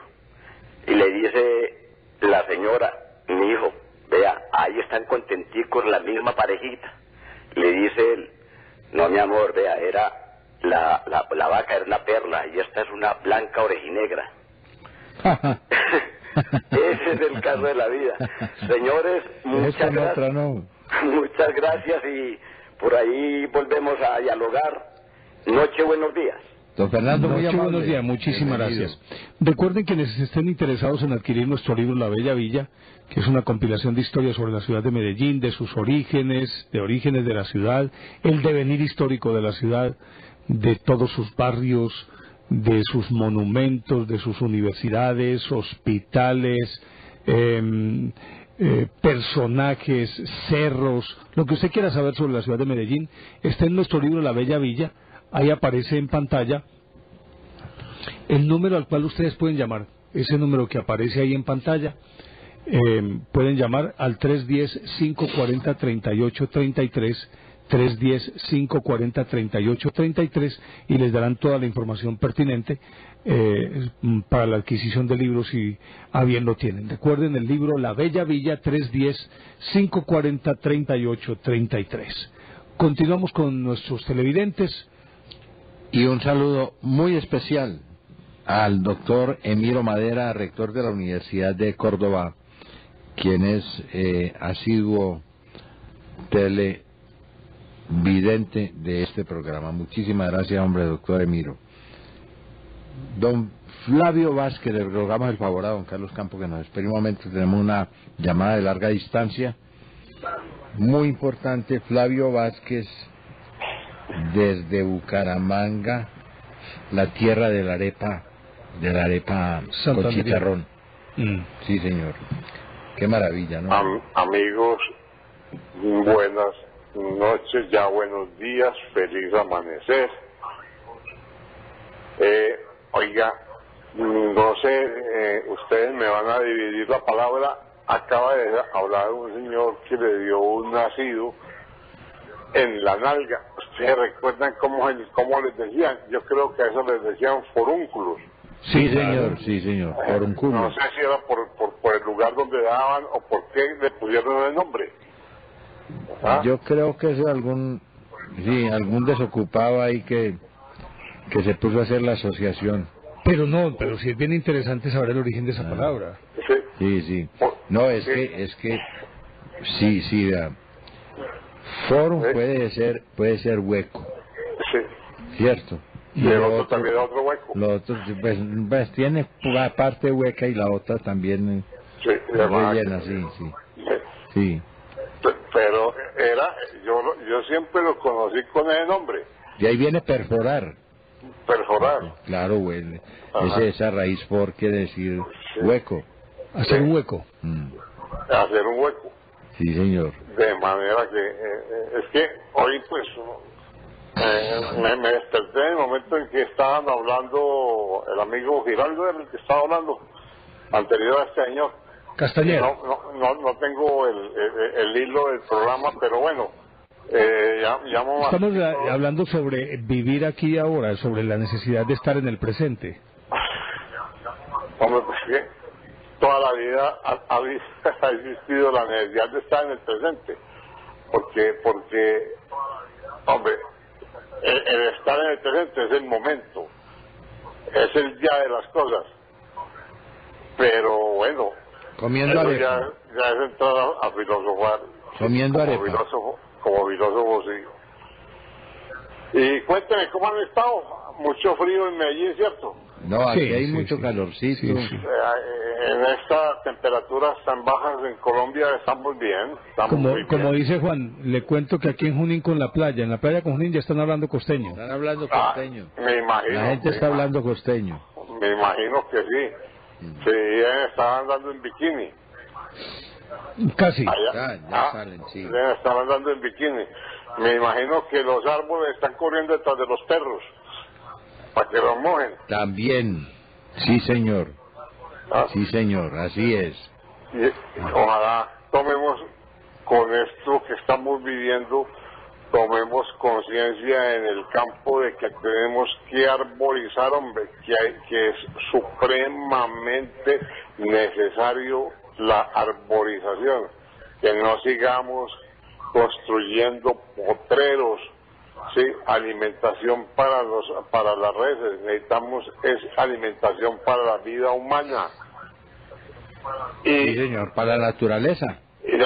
Y le dice la señora, mi hijo, vea, ahí están contenticos la misma parejita. Le dice él, no, mi amor, vea, era la vaca era una perla y esta es una blanca orejinegra. Ese es el caso de la vida. Señores, muchas gracias. Muchas gracias y por ahí volvemos a dialogar. Noche, buenos días. Don Fernando, muy amable. Buenos días, muchísimas Bienvenido. gracias. Recuerden quienes estén interesados en adquirir nuestro libro La Bella Villa, que es una compilación de historias sobre la ciudad de Medellín, de sus orígenes, de la ciudad, el devenir histórico de la ciudad, de todos sus barrios, de sus monumentos, de sus universidades, hospitales, personajes, cerros, lo que usted quiera saber sobre la ciudad de Medellín, está en nuestro libro La Bella Villa. Ahí aparece en pantalla el número al cual ustedes pueden llamar, ese número que aparece ahí en pantalla. Pueden llamar al 310-540-3833, 310-540-3833 y les darán toda la información pertinente para la adquisición de libros si a bien lo tienen. Recuerden el libro La Bella Villa, 310-540-3833. Continuamos con nuestros televidentes. Y un saludo muy especial al doctor Emiro Madera, rector de la Universidad de Córdoba, quien es asiduo televidente de este programa. Muchísimas gracias, hombre, doctor Emiro. Don Flavio Vázquez, le rogamos el favor a don Carlos Campo que nos espere un momento, tenemos una llamada de larga distancia. Muy importante, Flavio Vázquez, desde Bucaramanga, la tierra de la arepa con chicharrón. Sí, señor. Qué maravilla, ¿no? Amigos, buenas noches, ya buenos días, feliz amanecer. Oiga, no sé, ustedes me van a dividir la palabra. Acaba de hablar un señor que le dio un nacido en la nalga. ¿Ustedes recuerdan cómo les decían? Yo creo que a eso les decían forúnculos. Sí, señor, forúnculos. No sé si era por el lugar donde daban o por qué le pusieron el nombre. ¿Ah? Yo creo que es algún desocupado ahí que se puso a hacer la asociación. Pero sí es bien interesante saber el origen de esa palabra. Sí. No, es que sí, vea. Forum puede ser hueco. Sí. ¿Cierto? Y el otro también es otro hueco. Lo otro, pues tiene una parte hueca y la otra también rellena, sí. Pero yo siempre lo conocí con ese nombre. Y ahí viene perforar. Claro, güey. Esa raíz for quiere decir hueco. Hacer un hueco. Hacer un hueco. Sí, señor. De manera que es que hoy pues me desperté en el momento en que estaban hablando el amigo Giraldo, era el que estaba hablando anterior a este señor. Castañeda. No tengo el hilo del programa, pero bueno, Estamos hablando sobre vivir aquí y ahora, sobre la necesidad de estar en el presente. Hombre, pues que toda la vida ha existido la necesidad de estar en el presente, porque hombre, el estar en el presente es el momento, es el día de las cosas, pero bueno, comiendo arepa. Ya es entrar a filosofar, comiendo arepa. Como filósofo, sí. Y cuénteme, ¿cómo han estado? Mucho frío en Medellín, ¿cierto? No, aquí hay mucho calorcito. En estas temperaturas tan bajas en Colombia estamos bien. Como dice Juan, le cuento que aquí en Junín con la playa, en la playa con Junín ya están hablando costeño. Están hablando costeño. Me imagino. La gente está hablando costeño. Me imagino que sí. Sí, están andando en bikini. Casi. Ya salen, sí. Están andando en bikini. Me imagino que los árboles están corriendo detrás de los perros para que los mojen. También, sí señor. Sí señor, así es. Y ojalá tomemos con esto que estamos viviendo, tomemos conciencia en el campo de que tenemos que arborizar, hombre, que es supremamente necesario la arborización, que no sigamos construyendo potreros, sí, alimentación para las reses, necesitamos alimentación para la vida humana. Sí, señor, para la naturaleza. Y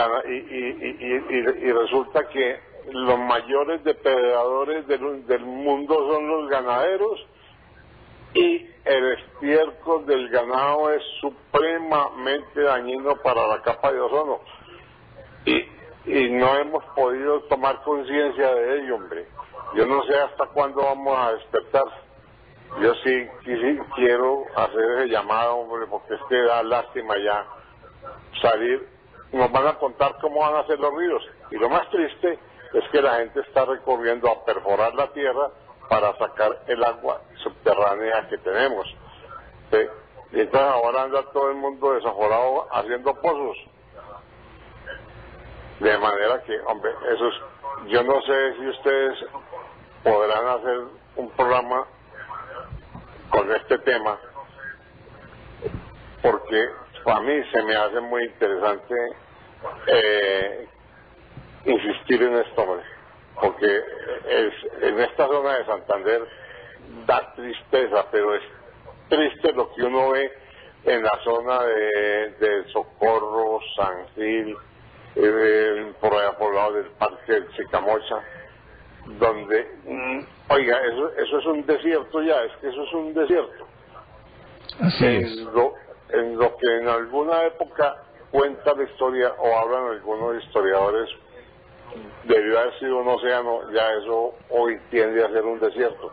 resulta que los mayores depredadores del mundo son los ganaderos, y el estiércol del ganado es supremamente dañino para la capa de ozono. Y no hemos podido tomar conciencia de ello, hombre. Yo no sé hasta cuándo vamos a despertar. Yo sí quiero hacer ese llamado, hombre, porque es que da lástima ya salir. Nos van a contar cómo van a ser los ríos. Y lo más triste es que la gente está recurriendo a perforar la tierra para sacar el agua subterránea que tenemos. ¿Sí? Y entonces ahora anda todo el mundo desaforado haciendo pozos. De manera que, hombre, yo no sé si ustedes podrán hacer un programa con este tema, porque para mí se me hace muy interesante insistir en esto, hombre, porque en esta zona de Santander da tristeza, pero es triste lo que uno ve en la zona de Socorro, San Gil, por allá por el lado del parque del Chicamocha, donde, oiga, eso es un desierto ya, es que eso es un desierto. Así es. En lo que en alguna época cuenta la historia, o hablan algunos historiadores, debió haber sido un océano, ya eso hoy tiende a ser un desierto.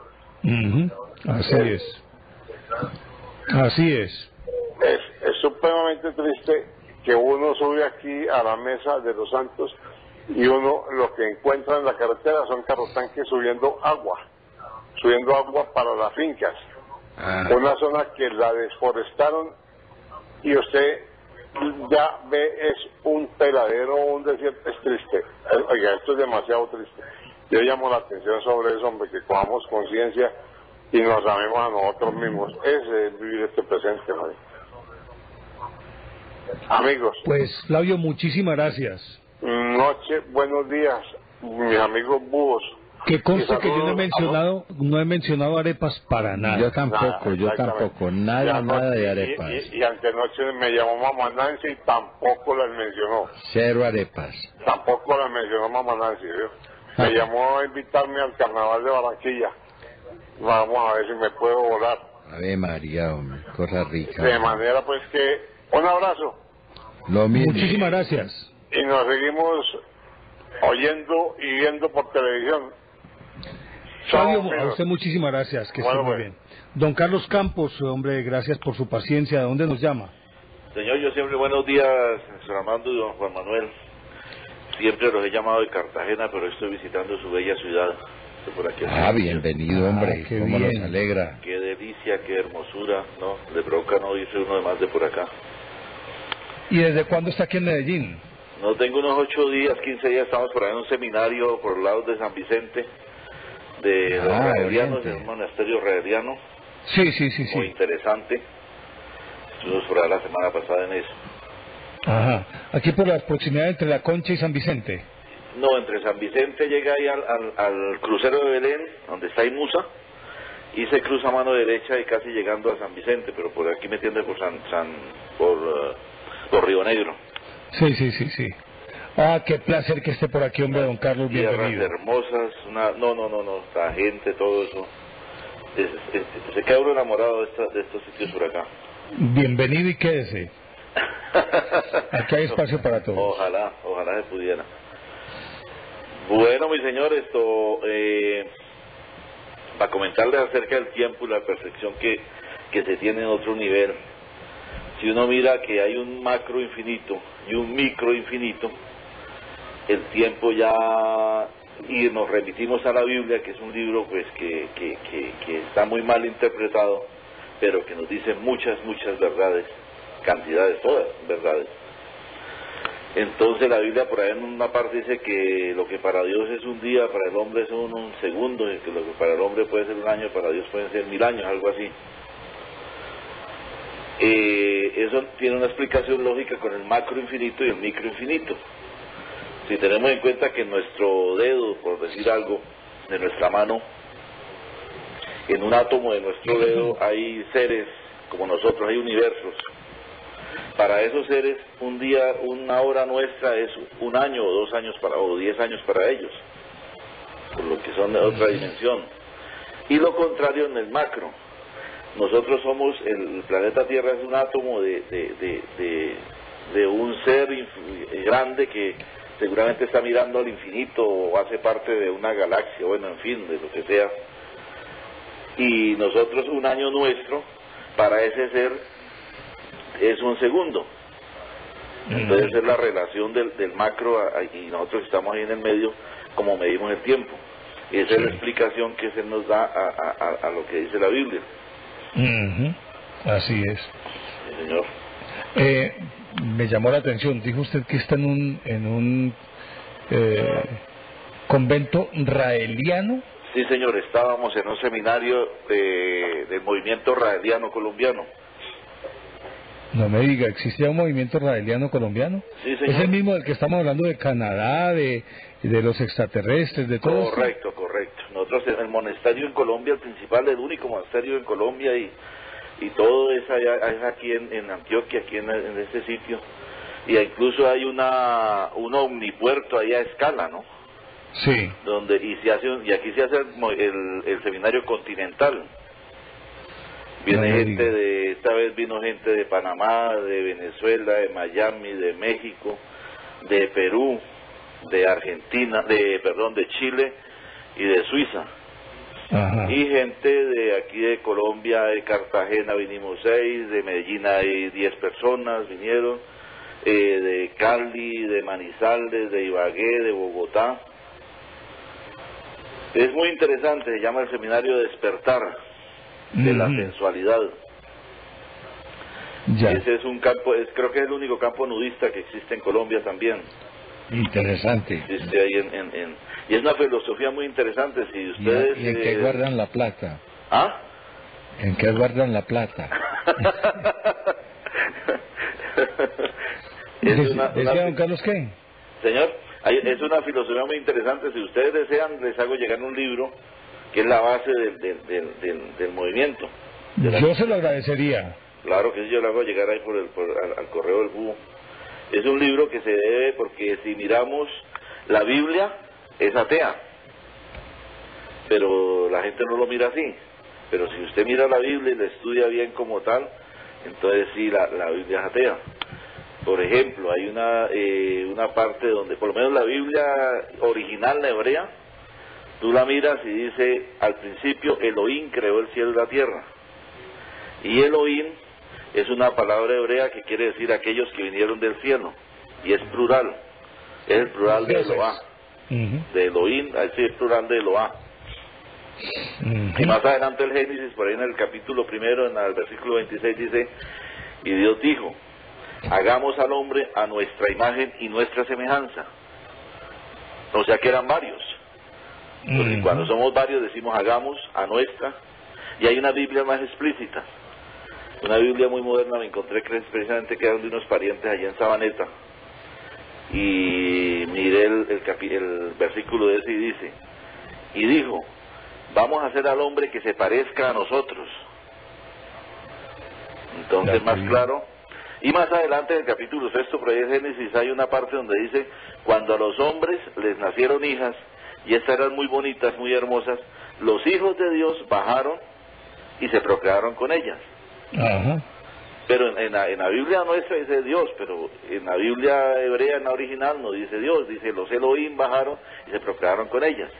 Así es. Es supremamente triste que uno sube aquí a la Mesa de los Santos y uno lo que encuentra en la carretera son carrotanques subiendo agua para las fincas. Una zona que la desforestaron y usted ya ve es un peladero, un desierto. Es triste. Oiga, esto es demasiado triste. Yo llamo la atención sobre eso, hombre, que cojamos conciencia y nos amemos a nosotros mismos. Ese es vivir este presente, hombre. Amigos. Pues, Flavio, muchísimas gracias. Buenos días, mis amigos búhos. Que consta que yo no he mencionado arepas para nada. Yo tampoco, nada de arepas. Y antenoche me llamó mamá Nancy y tampoco las mencionó. Cero arepas. Tampoco las mencionó mamá Nancy, ¿no? Me llamó a invitarme al carnaval de Barranquilla. Vamos a ver si me puedo volar. Ave María, hombre, cosa rica. De manera pues que, un abrazo. Lo mismo. Muchísimas gracias. Y nos seguimos oyendo y viendo por televisión. Fabio, a usted muchísimas gracias, que esté muy bien. Don Carlos Campos, hombre, gracias por su paciencia. ¿De dónde nos llama? Señor, yo siempre, buenos días, señor Armando y don Juan Manuel. Siempre los he llamado de Cartagena, pero estoy visitando su bella ciudad. Por aquí bienvenido, hombre, cómo nos alegra. Qué delicia, qué hermosura, ¿no? Le provoca no irse uno de más de por acá. ¿Y desde cuándo está aquí en Medellín? No tengo unos 8 días, 15 días, estamos por ahí en un seminario por los lados de San Vicente, de los Raelianos, en un monasterio raeliano. Sí. Muy interesante. Estuvimos por ahí la semana pasada en eso. Ajá. Aquí por las proximidades entre La Concha y San Vicente. No, entre San Vicente llega ahí al crucero de Belén, donde está Imusa, y se cruza a mano derecha y casi llegando a San Vicente, pero por aquí metiendo por por Río Negro. Sí. Ah, qué placer que esté por aquí, hombre, don Carlos, bienvenido. Tierras hermosas, no, la gente, todo eso. Se queda uno enamorado de estos sitios por acá. Bienvenido y quédese. Aquí hay espacio para todos. Ojalá se pudiera. Bueno, mi señor, para comentarles acerca del tiempo y la perfección que se tiene en otro nivel. Si uno mira que hay un macro infinito y un micro infinito, el tiempo ya, y nos remitimos a la Biblia, que es un libro pues que está muy mal interpretado, pero que nos dice muchas verdades, cantidades, todas verdades. Entonces la Biblia por ahí en una parte dice que lo que para Dios es un día, para el hombre es un segundo, y que lo que para el hombre puede ser un año, para Dios pueden ser 1000 años, algo así. Eso tiene una explicación lógica con el macro infinito y el micro infinito. Si tenemos en cuenta que en nuestro dedo, por decir algo, de nuestra mano, en un átomo de nuestro dedo hay seres como nosotros, hay universos. Para esos seres, un día, una hora nuestra es un año o 2 años o 10 años para ellos, por lo que son de otra dimensión. Y lo contrario en el macro. Nosotros somos, el planeta Tierra es un átomo de un ser grande que seguramente está mirando al infinito o hace parte de una galaxia, bueno, en fin, de lo que sea. Y nosotros, un año nuestro, para ese ser, es un segundo. Entonces es la relación del macro y nosotros estamos ahí en el medio, como medimos el tiempo. Y esa es la explicación que se nos da a lo que dice la Biblia. Así es. Sí, señor. Me llamó la atención, dijo usted que está en un convento raeliano. Sí, señor, estábamos en un seminario del movimiento raeliano colombiano. No me diga, ¿existía un movimiento raeliano colombiano? Sí, señor. ¿Es el mismo del que estamos hablando de Canadá, de los extraterrestres, de todo esto? Correcto. Nosotros en el monasterio en Colombia, el principal, el único monasterio en Colombia y todo es aquí en Antioquia, aquí en este sitio. Y incluso hay un omnipuerto ahí a escala, ¿no? Sí. Y aquí se hace el seminario continental. Esta vez vino gente de Panamá, de Venezuela, de Miami, de México, de Perú, de Argentina, de Chile y de Suiza. Ajá. Y gente de aquí de Colombia, de Cartagena vinimos 6, de Medellín hay 10 personas vinieron, de Cali, de Manizales, de Ibagué, de Bogotá. Es muy interesante, se llama el seminario Despertar de la sensualidad. Ya. Ese es un campo, creo que es el único campo nudista que existe en Colombia también. Interesante. Existe ahí y es una filosofía muy interesante. Si ustedes ¿Y en qué guardan la plata? ¿Ah? ¿En qué guardan la plata? ¿Decía don Carlos qué? Señor, es una filosofía muy interesante. Si ustedes desean, les hago llegar un libro que es la base del movimiento. Yo se lo agradecería. Claro que sí, yo lo hago llegar ahí al correo del búho. Es un libro que se debe, porque si miramos la Biblia, es atea. Pero la gente no lo mira así. Pero si usted mira la Biblia y la estudia bien como tal, entonces sí, la Biblia es atea. Por ejemplo, hay una parte donde, por lo menos la Biblia original, la hebrea, tú la miras y dice, al principio Elohim creó el cielo y la tierra. Y Elohim es una palabra hebrea que quiere decir aquellos que vinieron del cielo. Y es plural. Es el plural de Eloah. De Elohim, así es plural de Eloah. Y más adelante el Génesis, por ahí en el capítulo 1, en el versículo 26 dice, y Dios dijo, hagamos al hombre a nuestra imagen y nuestra semejanza. O sea que eran varios. Entonces, cuando somos varios decimos hagamos a nuestra, y hay una Biblia más explícita. Una Biblia muy moderna me encontré que precisamente quedaron de unos parientes allá en Sabaneta, y miré el versículo de ese y dice, y dijo, vamos a hacer al hombre que se parezca a nosotros. Entonces más claro, y más adelante en el capítulo 6, por ahí en Génesis, hay una parte donde dice, cuando a los hombres les nacieron hijas, y estas eran muy bonitas, muy hermosas, los hijos de Dios bajaron y se procrearon con ellas. Ajá. Pero en la Biblia nuestra dice Dios, pero en la Biblia hebrea, en la original, no dice Dios, dice los Elohim bajaron y se procrearon con ellas.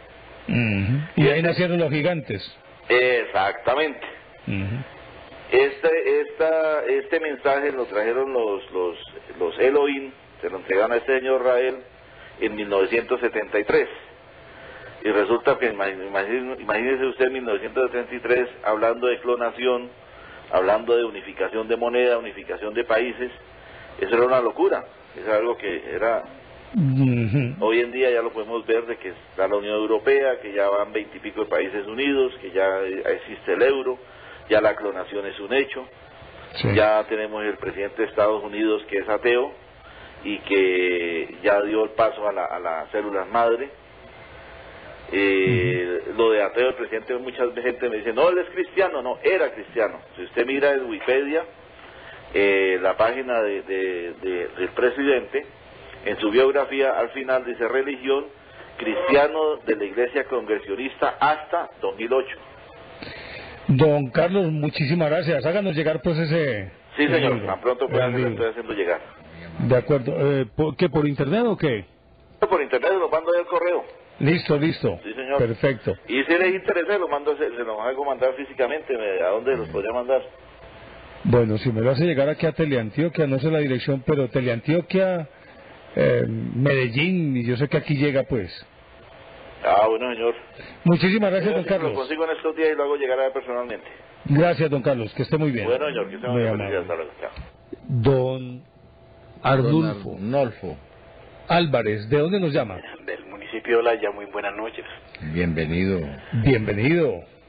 Y ahí nacieron los gigantes. Exactamente. Este mensaje lo trajeron los Elohim, se lo entregaron a este señor Rael en 1973. Y resulta que, imagínese usted en 1973, hablando de clonación, hablando de unificación de moneda, unificación de países, eso era una locura, es algo que era... Hoy en día ya lo podemos ver de que está la Unión Europea, que ya van 20 y pico de países unidos, que ya existe el euro, ya la clonación es un hecho, ya tenemos el presidente de Estados Unidos que es ateo y que ya dio el paso a las células madre. Lo de ateo, el presidente, mucha gente me dice, no, él es cristiano. No, era cristiano. Si usted mira en Wikipedia, la página del presidente, en su biografía al final dice religión cristiano de la iglesia congresionista hasta 2008. Don Carlos, muchísimas gracias. Háganos llegar pues ese... Sí, señor, tan pronto pues le estoy haciendo llegar. De acuerdo. ¿Qué, por internet o qué? Por internet, lo mando ahí al correo. Listo. Sí, señor. Perfecto. Y si les interesa, se lo hago mandar físicamente. ¿A dónde los podría mandar? Bueno, si me lo hace llegar aquí a Teleantioquia, no sé la dirección, pero Teleantioquia, Medellín, y yo sé que aquí llega pues. Bueno, señor. Muchísimas gracias, don Carlos. Lo consigo en estos días y lo hago llegar a él personalmente. Gracias, don Carlos, que esté muy bien. Bueno, señor, que esté muy bien. Hasta luego. Don Arnulfo Álvarez, ¿de dónde nos llama? Del municipio de Olaya. Muy buenas noches. Bienvenido.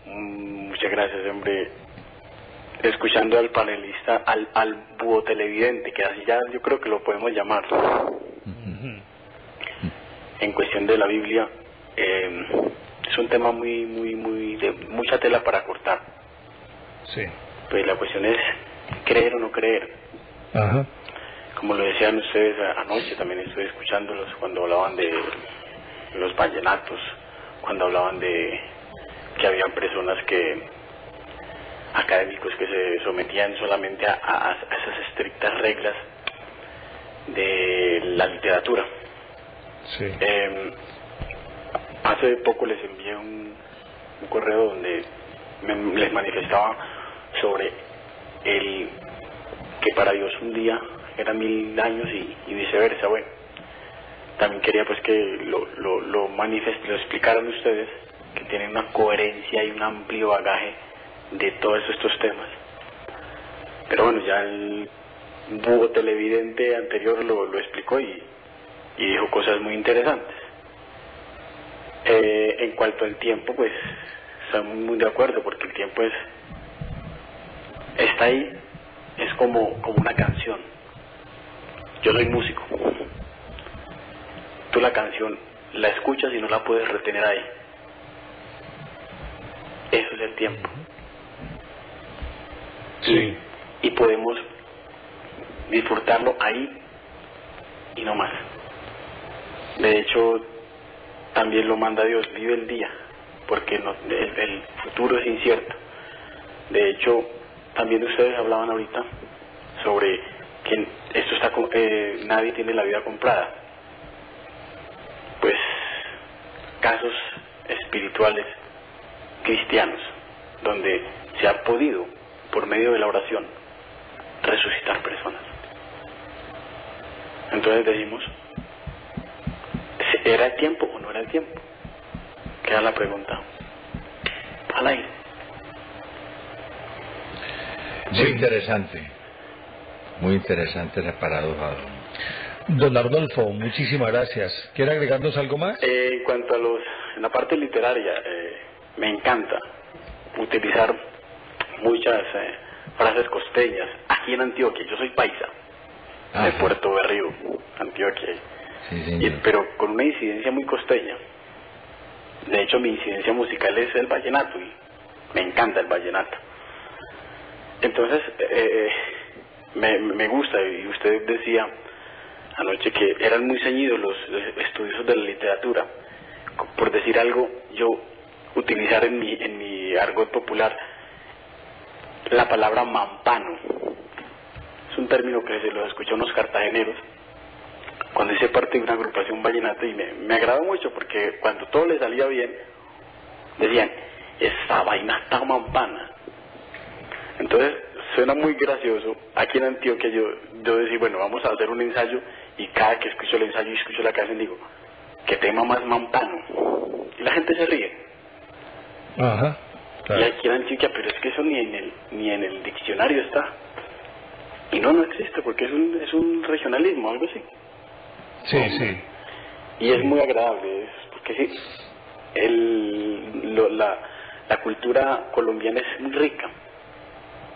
Muchas gracias, hombre. Escuchando al panelista, al búho televidente, que así ya yo creo que lo podemos llamar. En cuestión de la Biblia, es un tema muy de mucha tela para cortar. Sí. Pues la cuestión es creer o no creer. Ajá. Como lo decían ustedes anoche, también estoy escuchándolos cuando hablaban de los vallenatos, cuando hablaban de que habían personas académicos que se sometían solamente a esas estrictas reglas de la literatura. Sí. Hace poco les envié un correo donde les manifestaba sobre que para Dios un día era 1000 años y viceversa. Bueno, también quería pues que lo explicaran ustedes, que tienen una coherencia y un amplio bagaje de todos estos temas. Pero bueno, ya el búho televidente anterior lo explicó y dijo cosas muy interesantes. En cuanto al tiempo, pues estamos muy de acuerdo, porque el tiempo está ahí, es como una canción. Yo soy músico. Tú la canción la escuchas y no la puedes retener ahí. Eso es el tiempo. Sí. Y podemos disfrutarlo ahí y no más. De hecho, también lo manda Dios, vive el día, porque el futuro es incierto. De hecho, también ustedes hablaban ahorita sobre que esto está nadie tiene la vida comprada. Pues casos espirituales cristianos donde se ha podido, por medio de la oración, resucitar personas. Entonces decimos, ¿era el tiempo o no era el tiempo? Queda la pregunta al aire. Muy interesante. Muy interesante esa paradoja. Don Arnolfo, muchísimas gracias. ¿Quiere agregarnos algo más? En cuanto a en la parte literaria, me encanta utilizar muchas frases costeñas. Aquí en Antioquia, yo soy paisa, de Puerto Berrío, Antioquia, sí, pero con una incidencia muy costeña. De hecho, mi incidencia musical es el vallenato y me encanta el vallenato. Entonces, me gusta, y usted decía anoche que eran muy ceñidos los estudiosos de la literatura. Por decir algo, yo utilizar en mi argot popular la palabra mampano. Es un término que se lo escuché a unos cartageneros cuando hice parte de una agrupación vallenata, y me agradó mucho porque cuando todo le salía bien decían, esa vaina está mampana. Entonces suena muy gracioso. Aquí en Antioquia yo decía, bueno, vamos a hacer un ensayo, y cada que escucho el ensayo y escucho la canción digo, ¿qué tema más mampano? Y la gente se ríe. Ajá, claro. Y aquí en Antioquia, pero es que eso ni en el diccionario está. Y no existe, porque es un regionalismo, algo así. Sí. Y es muy agradable, porque sí, la cultura colombiana es muy rica.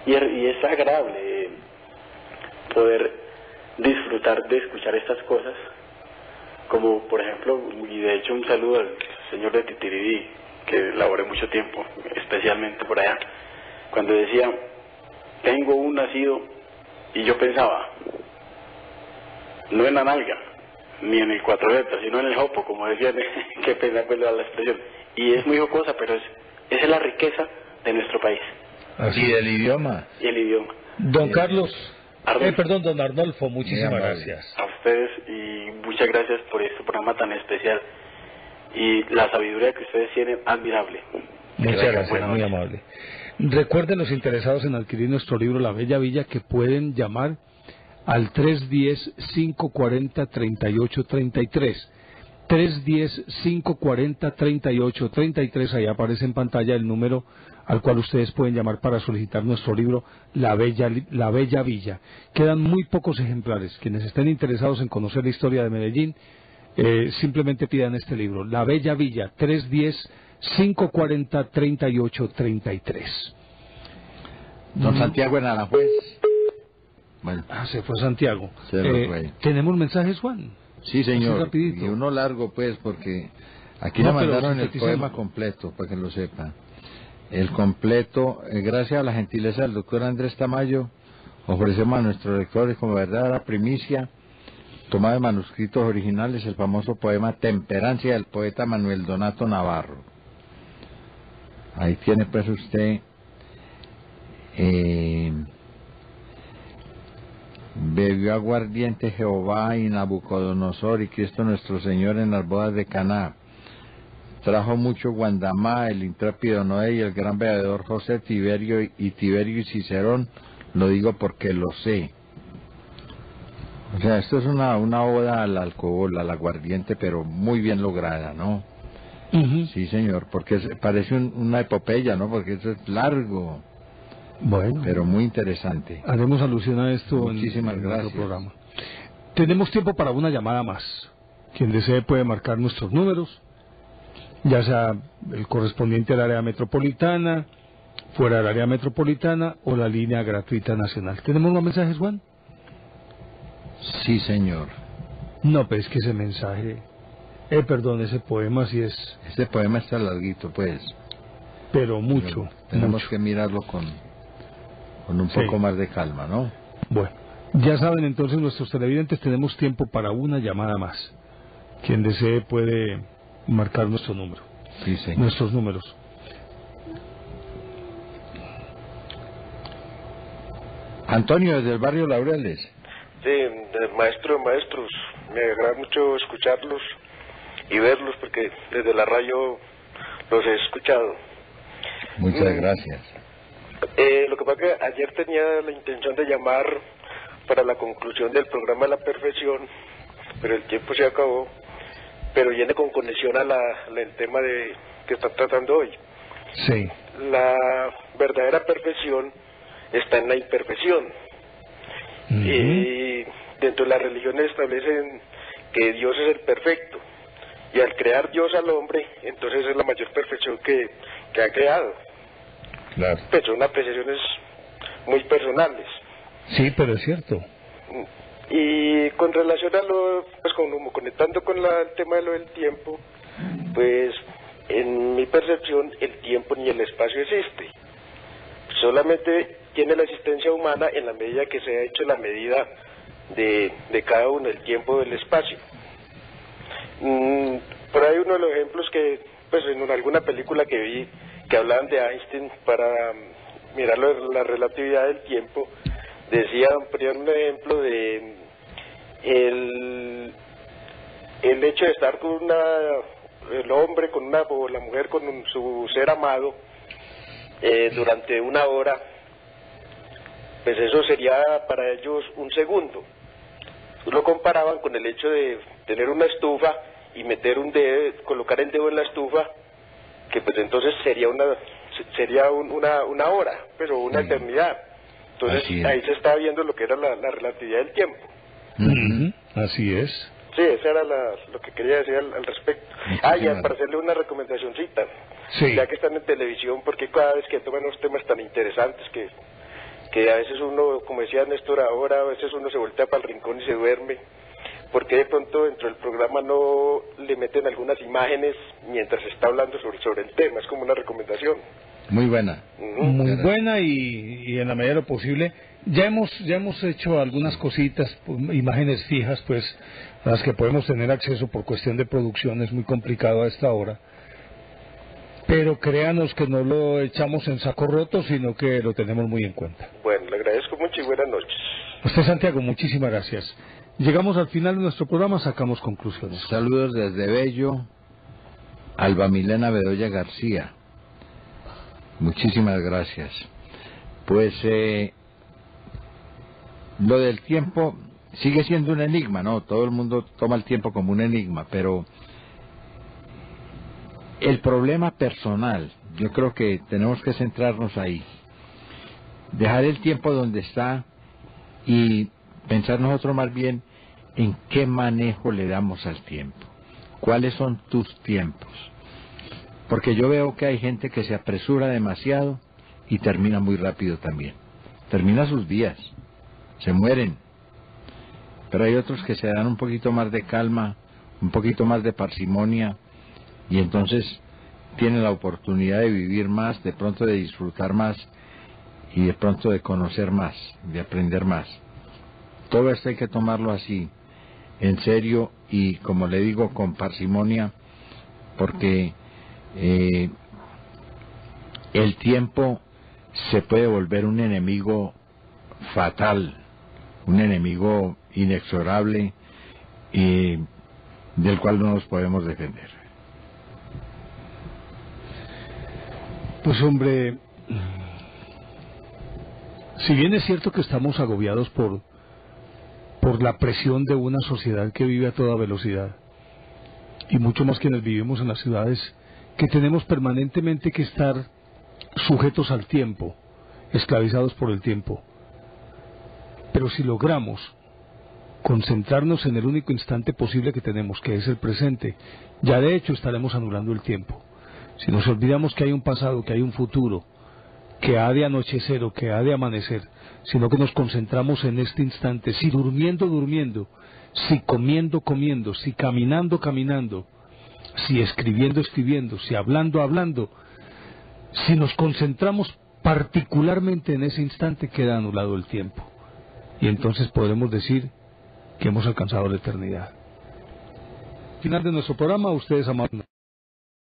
Y es agradable poder disfrutar de escuchar estas cosas, como por ejemplo, y de hecho un saludo al señor de Titiridí, que laboré mucho tiempo, especialmente por allá, cuando decía, tengo un nacido, y yo pensaba, no en la nalga, ni en el cuatro letras, sino en el jopo, como decían, que pena pues la expresión, y es muy jocosa, pero esa es la riqueza de nuestro país. Y del idioma. Y el idioma. Don Carlos, don Arnolfo, Muy muchísimas amable. gracias. A ustedes, y muchas gracias por este programa tan especial, y la sabiduría que ustedes tienen, admirable. Muchas gracias, muy amable. Recuerden los interesados en adquirir nuestro libro La Bella Villa que pueden llamar al 310-540-3833. 310-540-3833, ahí aparece en pantalla el número al cual ustedes pueden llamar para solicitar nuestro libro La Bella Villa. Quedan muy pocos ejemplares. Quienes estén interesados en conocer la historia de Medellín, simplemente pidan este libro, La Bella Villa, 310-540-3833. Don Santiago en Aranjuez. Bueno. Se fue Santiago. ¿Tenemos mensajes, Juan? Sí, señor. Y uno largo, pues, porque aquí me mandaron el poema completo, para que lo sepa. El completo, gracias a la gentileza del doctor Andrés Tamayo, ofrecemos a nuestros lectores como verdadera primicia, tomada de manuscritos originales, el famoso poema Temperancia del poeta Manuel Donato Navarro. Ahí tiene pues usted bebió aguardiente Jehová y Nabucodonosor y Cristo nuestro Señor en las bodas de Caná. Trajo mucho Guandamá, el intrépido Noé y el gran veedor José, Tiberio y Cicerón, lo digo porque lo sé. O sea, esto es una oda al alcohol, al aguardiente, pero muy bien lograda, ¿no? Sí, señor, porque parece una epopeya, ¿no? Porque eso es largo. Bueno, pero muy interesante. Haremos alusión a esto. Muchísimas gracias. Nuestro programa. Tenemos tiempo para una llamada más. Quien desee puede marcar nuestros números, ya sea el correspondiente al área metropolitana, fuera del área metropolitana o la línea gratuita nacional. ¿Tenemos más mensajes, Juan? Sí, señor. No, pues es que ese mensaje, ese poema sí es... Este poema está larguito, pues. Pero mucho. Pero tenemos mucho que mirarlo con un poco más de calma, ¿no? Bueno, ya saben entonces nuestros televidentes, tenemos tiempo para una llamada más. Quien desee puede marcar nuestro número. Sí, señor. Nuestros números. Antonio, desde el barrio Laureles. Sí, del maestro de maestros. Me agrada mucho escucharlos y verlos porque desde la radio los he escuchado. Muchas gracias. Lo que pasa es que ayer tenía la intención de llamar para la conclusión del programa La Perfección, pero el tiempo se acabó, pero viene con conexión al tema que está tratando hoy. Sí. La verdadera perfección está en la imperfección, Dentro de las religiones establecen que Dios es el perfecto, y al crear Dios al hombre, entonces es la mayor perfección que ha creado. Claro. Pues son apreciaciones muy personales. Sí, pero es cierto. Y con relación a pues como conectando con el tema de lo del tiempo, pues en mi percepción el tiempo ni el espacio existe. Solamente tiene la existencia humana en la medida que se ha hecho la medida de cada uno, el tiempo del espacio. Por ahí uno de los ejemplos que, pues en alguna película que vi, que hablaban de Einstein para mirar la relatividad del tiempo, ponían un ejemplo de el hecho de estar con el hombre o la mujer con su ser amado durante 1 hora, pues eso sería para ellos un segundo. Lo comparaban con el hecho de tener una estufa y meter colocar el dedo en la estufa, que pues entonces sería una hora, pero una eternidad. Entonces ahí se está viendo lo que era la relatividad del tiempo. Así es. Sí, eso era lo que quería decir al respecto. Y para hacerle una recomendacioncita, ya que están en televisión, porque cada vez que toman unos temas tan interesantes que a veces uno, como decía Néstor ahora, a veces uno se voltea para el rincón y se duerme, porque de pronto dentro del programa no le meten algunas imágenes mientras se está hablando sobre el tema. Es como una recomendación. Muy buena. Muy buena, y en la medida de lo posible ya hemos hecho algunas cositas, imágenes fijas, pues a las que podemos tener acceso por cuestión de producción. Es muy complicado a esta hora, pero créanos que no lo echamos en saco roto, sino que lo tenemos muy en cuenta. Bueno, le agradezco mucho y buenas noches. Usted, Santiago, muchísimas gracias. Llegamos al final de nuestro programa, sacamos conclusiones. Saludos desde Bello, Alba Milena Bedoya García. Muchísimas gracias. Pues lo del tiempo sigue siendo un enigma, ¿no? Todo el mundo toma el tiempo como un enigma, pero el problema personal, yo creo que tenemos que centrarnos ahí. Dejar el tiempo donde está y pensar nosotros más bien en qué manejo le damos al tiempo. ¿Cuáles son tus tiempos? Porque yo veo que hay gente que se apresura demasiado y termina muy rápido también. Termina sus días, se mueren. Pero hay otros que se dan un poquito más de calma, un poquito más de parsimonia, y entonces tienen la oportunidad de vivir más, de pronto de disfrutar más, y de pronto de conocer más, de aprender más. Todo esto hay que tomarlo así, en serio, y como le digo, con parsimonia, porque el tiempo se puede volver un enemigo fatal, un enemigo inexorable, y del cual no nos podemos defender. Pues hombre, si bien es cierto que estamos agobiados por la presión de una sociedad que vive a toda velocidad, y mucho más quienes vivimos en las ciudades, que tenemos permanentemente que estar sujetos al tiempo, esclavizados por el tiempo. Pero si logramos concentrarnos en el único instante posible que tenemos, que es el presente, ya de hecho estaremos anulando el tiempo. Si nos olvidamos que hay un pasado, que hay un futuro, que ha de anochecer o que ha de amanecer, sino que nos concentramos en este instante, si durmiendo, durmiendo, si comiendo, comiendo, si caminando, caminando, si escribiendo, escribiendo, si hablando, hablando, si nos concentramos particularmente en ese instante, queda anulado el tiempo. Y entonces podremos decir que hemos alcanzado la eternidad. Final de nuestro programa, ustedes amados.